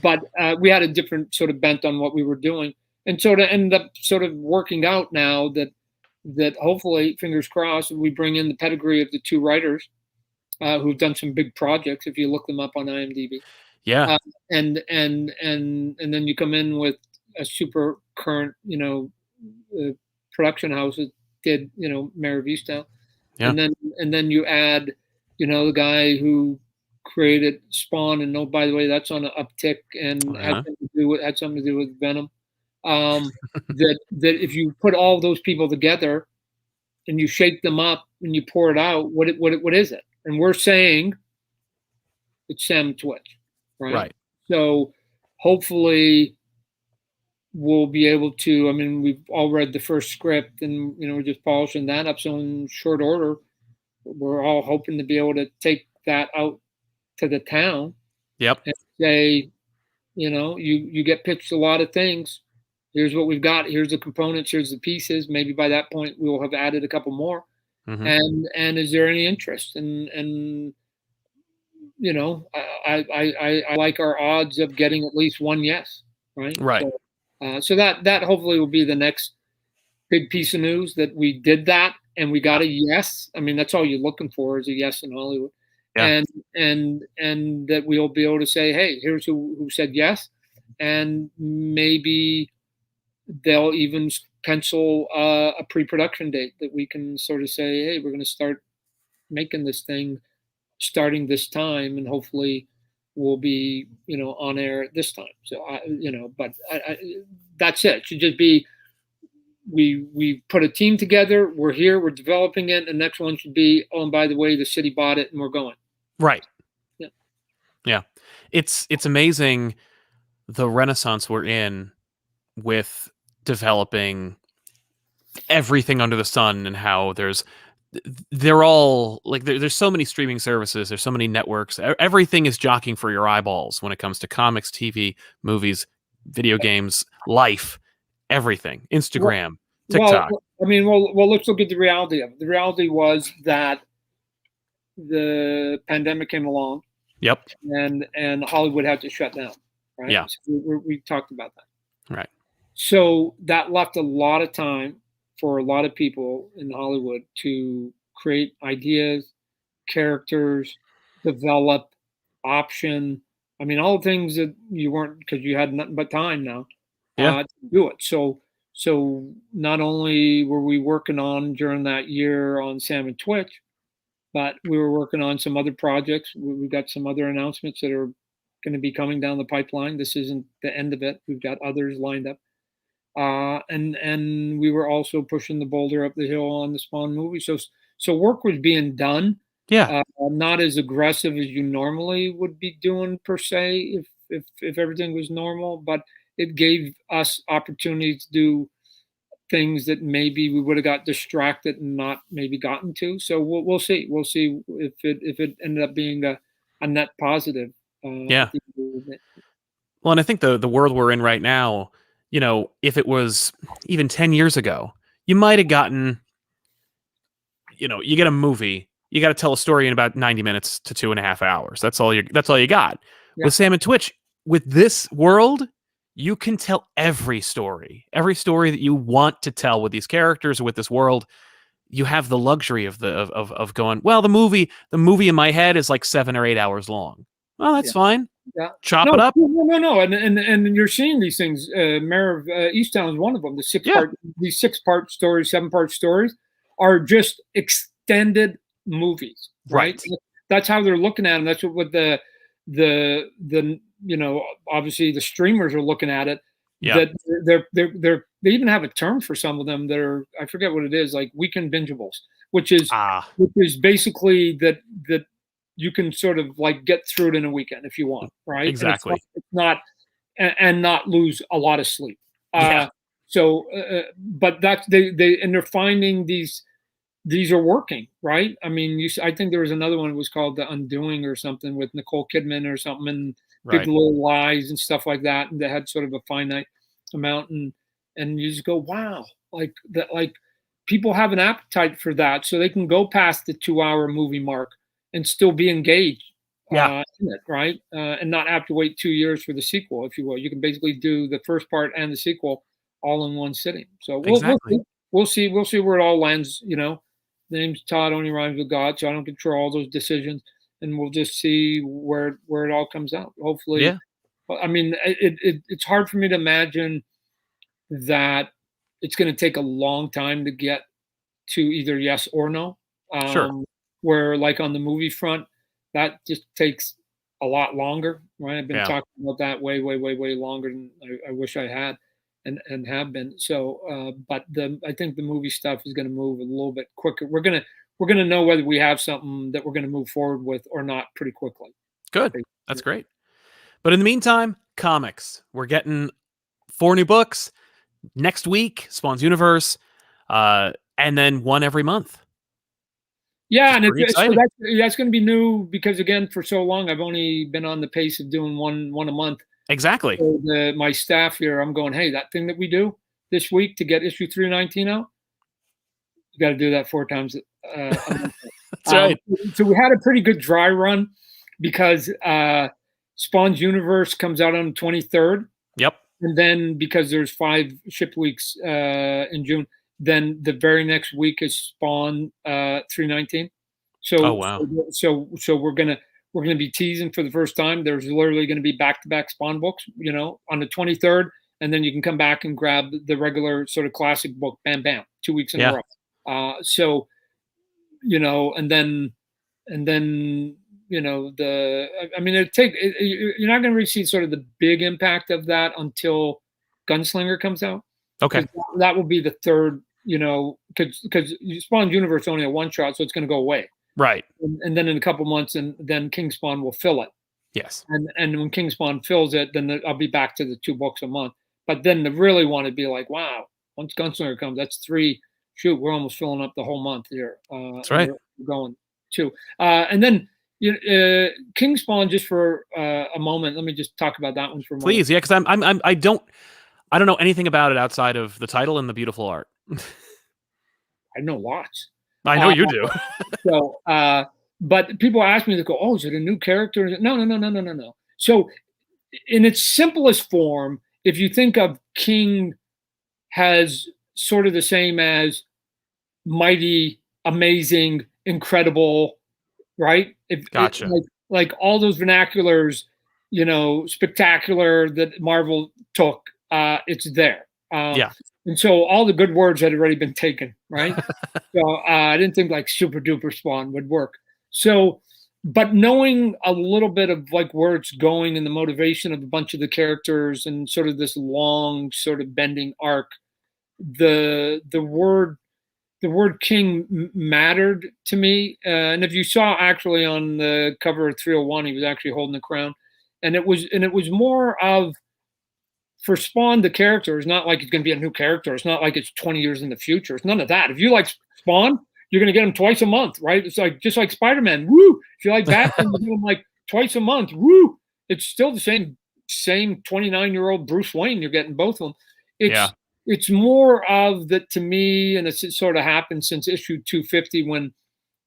But we had a different sort of bent on what we were doing, and so to end up sort of working out now that hopefully, fingers crossed, we bring in the pedigree of the two writers. Who've done some big projects if you look them up on IMDb. Yeah. And then you come in with a super current, production house that did, Mayor of Easttown. Yeah. And then you add, the guy who created Spawn, and by the way, that's on an uptick and had something to do with Venom. That if you put all those people together and you shake them up and you pour it out, what is it? And we're saying it's Sam and Twitch, right? Right. So hopefully we'll be able to. I mean, we've all read the first script, and we're just polishing that up. So in short order, we're all hoping to be able to take that out to the town Yep. and say, you get pitched a lot of things. Here's what we've got. Here's the components. Here's the pieces. Maybe by that point we will have added a couple more. Mm-hmm. And is there any interest? And I like our odds of getting at least one yes. Right. Right. So that hopefully will be the next big piece of news, that we did that and we got a yes. I mean, that's all you're looking for, is a yes in Hollywood. Yeah. And that we'll be able to say, hey, here's who said yes, and maybe they'll even pencil a pre-production date that we can sort of say, hey, we're going to start making this thing starting this time, and hopefully we'll be on air at this time. So but that's it. It should just be, we put a team together, we're here, we're developing it, and the next one should be, oh, and by the way, the city bought it and we're going. Right. Yeah. It's amazing the renaissance we're in with developing everything under the sun, and how they're all like, there's so many streaming services, there's so many networks, everything is jockeying for your eyeballs when it comes to comics, TV, movies, video games, life, everything, Instagram, TikTok. Well, let's look at the reality of it. The reality was that the pandemic came along. Yep. And Hollywood had to shut down. Right. Yeah. So we talked about that. Right. So that left a lot of time for a lot of people in Hollywood to create ideas, characters, develop, option. I mean, all the things that you weren't, because you had nothing but time now to do it. So not only were we working on during that year on Sam and Twitch, but we were working on some other projects. We've got some other announcements that are going to be coming down the pipeline. This isn't the end of it. We've got others lined up. And we were also pushing the boulder up the hill on the Spawn movie. So work was being done. Yeah. Not as aggressive as you normally would be doing per se if everything was normal, but it gave us opportunities to do things that maybe we would have got distracted and not maybe gotten to. So we'll see. We'll see if it ended up being a net positive. Yeah. Well, and I think the world we're in right now, if it was even 10 years ago, you might have gotten, you get a movie, you got to tell a story in about 90 minutes to 2.5 hours. That's all you got. Yeah. With Sam and Twitch, with this world, you can tell every story that you want to tell with these characters or with this world. You have the luxury of going, well, the movie in my head is like 7 or 8 hours long. Well, that's fine. Yeah. Chop it up. No. And you're seeing these things. Mayor of Easttown is one of them. These 6-part stories, 7-part stories are just extended movies. Right. That's how they're looking at them. That's what the obviously the streamers are looking at it. Yeah. That they even have a term for some of them that are, I forget what it is, like weekend bingeables, which is basically that you can sort of like get through it in a weekend if you want, right? Exactly. It's not and not lose a lot of sleep. But that's they're finding these are working, right? I mean, I think there was another one that was called The Undoing or something with Nicole Kidman or something, and Big Little Lies and stuff like that, and they had sort of a finite amount, and you just go, wow, like that, like people have an appetite for that, so they can go past the 2-hour movie mark and still be engaged in it, right? And not have to wait 2 years for the sequel, if you will. You can basically do the first part and the sequel all in one sitting. So we'll see where it all lands. The name's Todd, only rhymes with God, so I don't control all those decisions, and we'll just see where it all comes out. Hopefully, I mean, it's hard for me to imagine that it's going to take a long time to get to either yes or no. Sure. Where like on the movie front, that just takes a lot longer, right? I've been talking about that way longer than I wish I had and have been. So, but I think the movie stuff is going to move a little bit quicker. We're going to know whether we have something that we're going to move forward with or not pretty quickly. Good. That's great. But in the meantime, comics. We're getting 4 new books next week, Spawn's Universe, and then one every month. Yeah, and pretty so exciting. that's going to be new because again, for so long I've only been on the pace of doing one a month. Exactly. So my staff here, I'm going, hey, that thing that we do this week to get issue 319 out, you got to do that 4 times a month. That's right. So we had a pretty good dry run because Spawn's Universe comes out on the 23rd. Yep. And then because there's 5 shipped weeks in June, then the very next week is Spawn 319. So Oh wow. so we're gonna be teasing for the first time. There's literally gonna be back-to-back Spawn books, on the 23rd, and then you can come back and grab the regular sort of classic book, bam bam, 2 weeks in a row. So and then you're not going to really see sort of the big impact of that until Gunslinger comes out. Okay. That will be the third, because Spawn Universe is only a one shot, so it's going to go away. Right. And then in a couple months, and then King Spawn will fill it. Yes. And when King Spawn fills it, then I'll be back to the 2 books a month. But then to really want to be like, wow, once Gunslinger comes, that's 3. Shoot, we're almost filling up the whole month here. That's right. We're going 2. And then King Spawn, just for a moment, let me just talk about that one for a moment. Please, yeah, because I don't know anything about it outside of the title and the beautiful art. I know lots. I know you do. So, but people ask me, they go, "Oh, is it a new character?" No. So, in its simplest form, if you think of King has sort of the same as mighty, amazing, incredible, right? Gotcha. Like all those vernaculars, spectacular that Marvel took, it's there. Yeah. And so all the good words had already been taken, right? So I didn't think like super duper Spawn would work. So, but knowing a little bit of like where it's going and the motivation of a bunch of the characters and sort of this long sort of bending arc, the word King mattered to me. And if you saw actually on the cover of 301, he was actually holding the crown, and it was more of, for Spawn, the character is not like it's going to be a new character. It's not like it's 20 years in the future. It's none of that. If you like Spawn, you're going to get him twice a month, right? It's like just like Spider-Man. Woo! If you like Batman, you get him like twice a month. Woo! It's still the same 29-year-old Bruce Wayne. You're getting both of them. It's more of that to me, and it's sort of happened since issue 250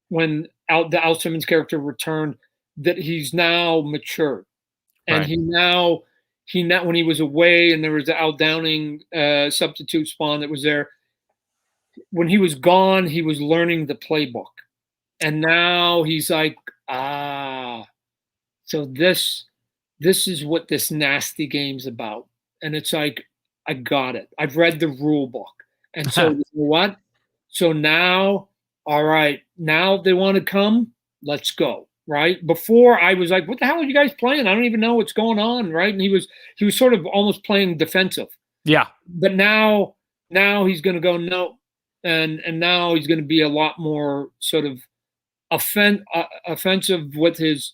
when the Al Simmons character returned, that he's now matured, and right. he when he was away and there was the Al Downing substitute Spawn that was there. When he was gone, he was learning the playbook, and now he's like, so this is what this nasty game's about, and it's like, I got it. I've read the rule book, and so you know what? So now, all right, now they want to come. Let's go. Right. Before I was like, what the hell are you guys playing? I don't even know what's going on. Right. And he was sort of almost playing defensive. Yeah. But now he's going to go, no. And now he's going to be a lot more sort of offensive with his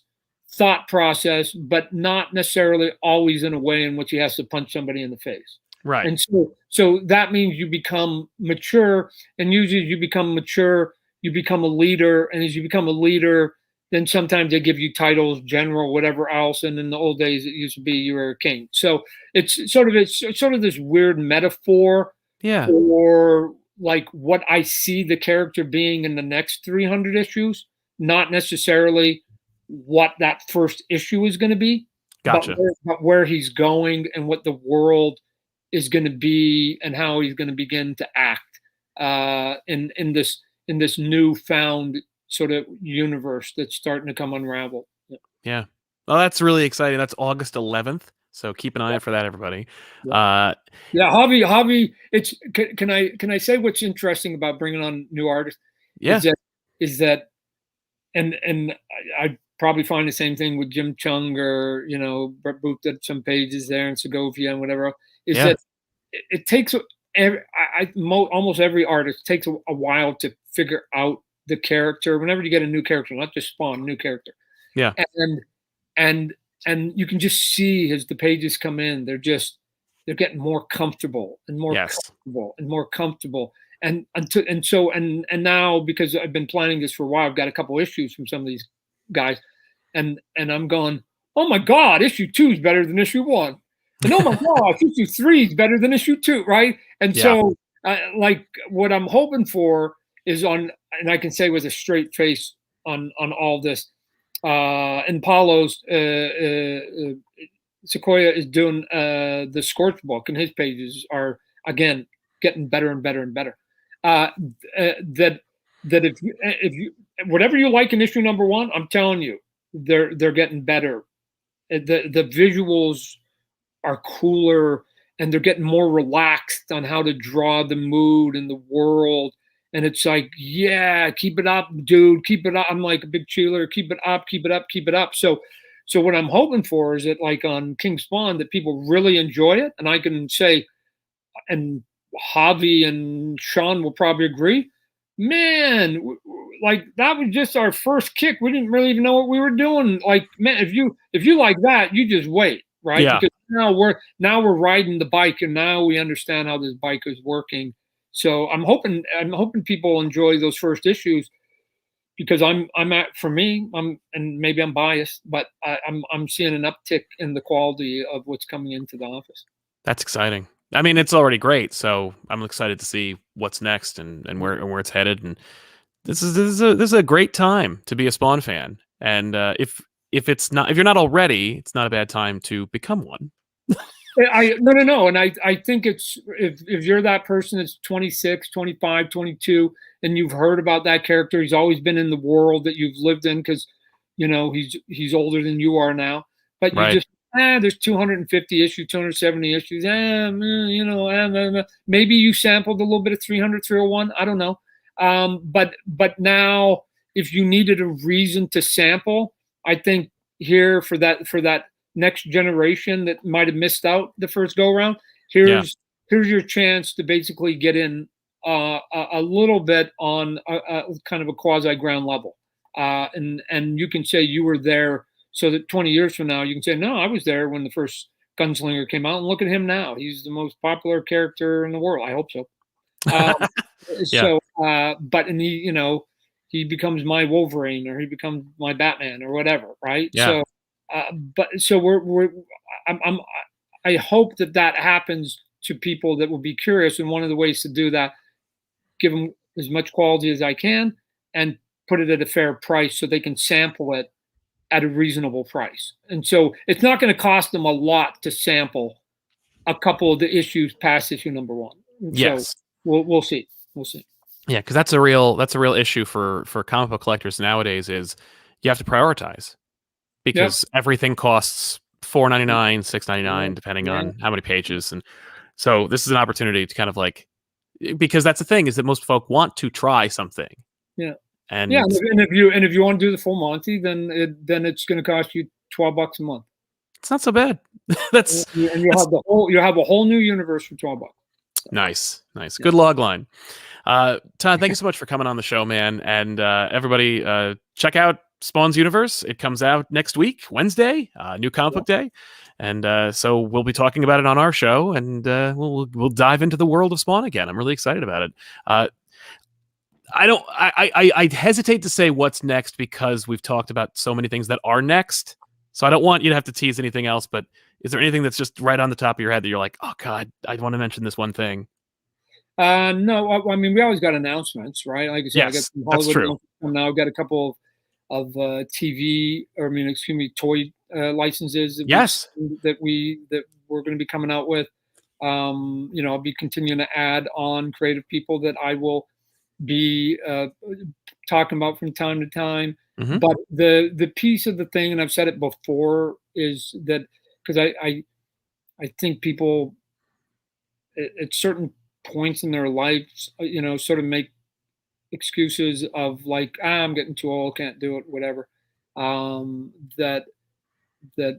thought process, but not necessarily always in a way in which he has to punch somebody in the face. Right. And so that means you become mature, and usually you become mature, you become a leader. And as you become a leader, then sometimes they give you titles, general, whatever else. And in the old days, it used to be you were a king. So it's sort of this weird metaphor for like what I see the character being in the next 300 issues, not necessarily what that first issue is going to be, Gotcha. but where he's going and what the world is going to be and how he's going to begin to act in this newfound sort of universe that's starting to come unravel. Yeah. Well, that's really exciting. That's August 11th. So keep an eye out for that, everybody. Javi, it's can I say what's interesting about bringing on new artists? Yeah. Is that and I probably find the same thing with Jim Chung or Brett Booth did some pages there and Segovia and whatever. Is that it takes almost every artist takes a while to figure out the character. Whenever you get a new character, not just Spawn, new character. Yeah. And you can just see as the pages come in, they're getting more comfortable and more comfortable and more comfortable. and now, because I've been planning this for a while, I've got a couple issues from some of these guys, and I'm going, oh my God, issue 2 is better than issue 1, and oh my gosh, issue 3 is better than issue 2, right? And so, like, what I'm hoping for is and I can say with a straight face on all this, in Paulo's Sequoia is doing the Scorch book, and his pages are again getting better and better and better. That if you whatever you like in issue number 1, I'm telling you, they're getting better. The visuals are cooler, and they're getting more relaxed on how to draw the mood and the world. And it's like, yeah, keep it up, dude, keep it up. I'm like a big cheerleader, keep it up, keep it up, keep it up. So what I'm hoping for is that, like on King Spawn, that people really enjoy it, and I can say, and Javi and Sean will probably agree, man, like that was just our first kick. We didn't really even know what we were doing. Like, man, if you like that, you just wait, right? Yeah. Because now we're riding the bike, and now we understand how this bike is working. So I'm hoping people enjoy those first issues, because and maybe I'm biased, but I'm seeing an uptick in the quality of what's coming into the office. That's exciting. I mean, it's already great, so I'm excited to see what's next and where it's headed. And this is a great time to be a Spawn fan. And if you're not already, it's not a bad time to become one. No. And I think it's, if you're that person that's 26, 25, 22, and you've heard about that character, he's always been in the world that you've lived in, because, he's older than you are now. But you just, there's 250 issues, 270 issues. Maybe you sampled a little bit of 300, 301. I don't know. But now, if you needed a reason to sample, I think here for that next generation that might have missed out the first go around, here's your chance to basically get in a little bit on a kind of a quasi ground level, and you can say you were there, so that 20 years from now you can say, no, I was there when the first Gunslinger came out, and look at him now, he's the most popular character in the world. I hope so. So but he becomes my Wolverine, or he becomes my Batman, or whatever, right? I hope that happens to people that will be curious, and one of the ways to do that, give them as much quality as I can, and put it at a fair price so they can sample it at a reasonable price. And so it's not going to cost them a lot to sample a couple of the issues past issue number 1. Yes. So we'll see. Yeah, because that's a real issue for comic book collectors nowadays, is you have to prioritize, because everything costs $4.99, $6.99, depending on how many pages. And so this is an opportunity to kind of like, because that's the thing, is that most folk want to try something. Yeah. And if you want to do the full Monty, then it's going to cost you $12 a month. It's not so bad. And you'll have a whole new universe for $12. So. Nice. Good log line. Todd, thank you so much for coming on the show, man. And everybody, check out Spawn's Universe. It comes out next week, Wednesday, new comic book day. And so we'll be talking about it on our show, and we'll dive into the world of Spawn again. I'm really excited about it. I hesitate to say what's next, because we've talked about so many things that are next. So I don't want you to have to tease anything else, but is there anything that's just right on the top of your head that you're like, oh God, I want to mention this one thing? No, I mean, we always got announcements, right? Like I said, yes, I got some that's true. Now I've got a couple of toy licenses that we're going to be coming out with. I'll be continuing to add on creative people that I will be talking about from time to time. Mm-hmm. But the piece of the thing, and I've said it before, is that, because I think people at certain points in their lives, sort of make excuses of like, I'm getting too old, can't do it, whatever. That a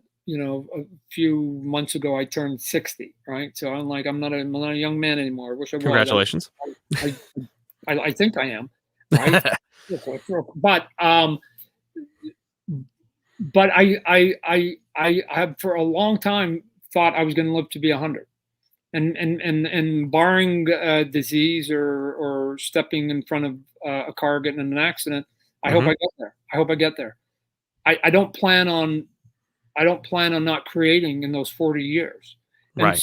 few months ago I turned 60, right? So I'm like, I'm not a young man anymore. I wish I was. Congratulations. I think I am, right? But I have for a long time thought I was going to live to be 100. and barring disease or stepping in front of a car getting in an accident, I hope I get there. I hope I get there. I don't plan on not creating in those 40 years. And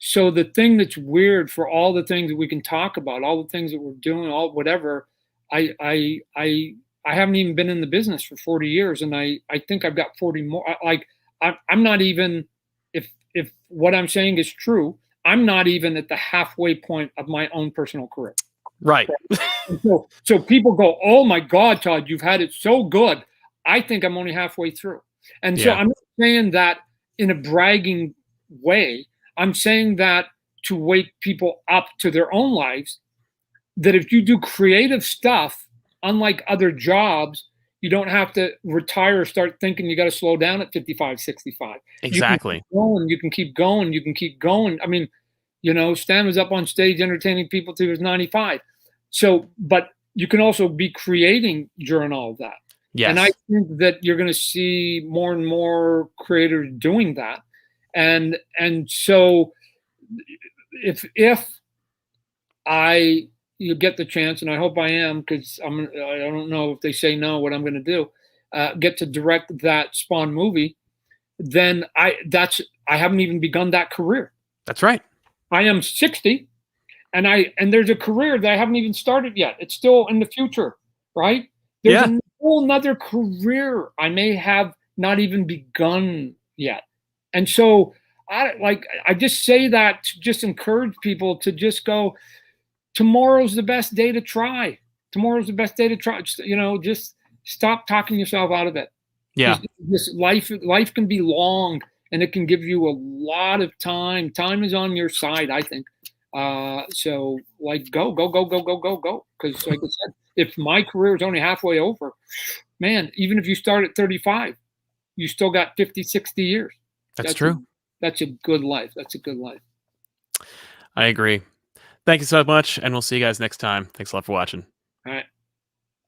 so the thing that's weird for all the things that we can talk about, all the things that we're doing, all whatever, I haven't even been in the business for 40 years, and I think I've got 40 more. Like I'm not even, if what I'm saying is true, I'm not even at the halfway point of my own personal career. Right. So people go, "Oh my God, Todd, you've had it so good." I think I'm only halfway through. And so I'm not saying that in a bragging way. I'm saying that to wake people up to their own lives, that if you do creative stuff, unlike other jobs, you don't have to retire or start thinking you got to slow down at 55, 65. Exactly. You can keep going. You can keep going. I mean, Stan was up on stage entertaining people till he was 95. So, but you can also be creating during all of that. Yes. And I think that you're going to see more and more creators doing that. And so if you get the chance, and I hope I am, because I don't know if they say no, what I'm going to do, get to direct that Spawn movie, then I haven't even begun that career. That's right. I am 60, and there's a career that I haven't even started yet. It's still in the future, right? There's a whole nother career I may have not even begun yet. And so I just say that to just encourage people to just go, tomorrow's the best day to try. Tomorrow's the best day to try. Just stop talking yourself out of it. Yeah. Just life can be long, and it can give you a lot of time. Time is on your side, I think. So go. Because like I said, if my career is only halfway over, man, even if you start at 35, you still got 50, 60 years. That's true. That's a good life. That's a good life. I agree. Thank you so much, and we'll see you guys next time. Thanks a lot for watching.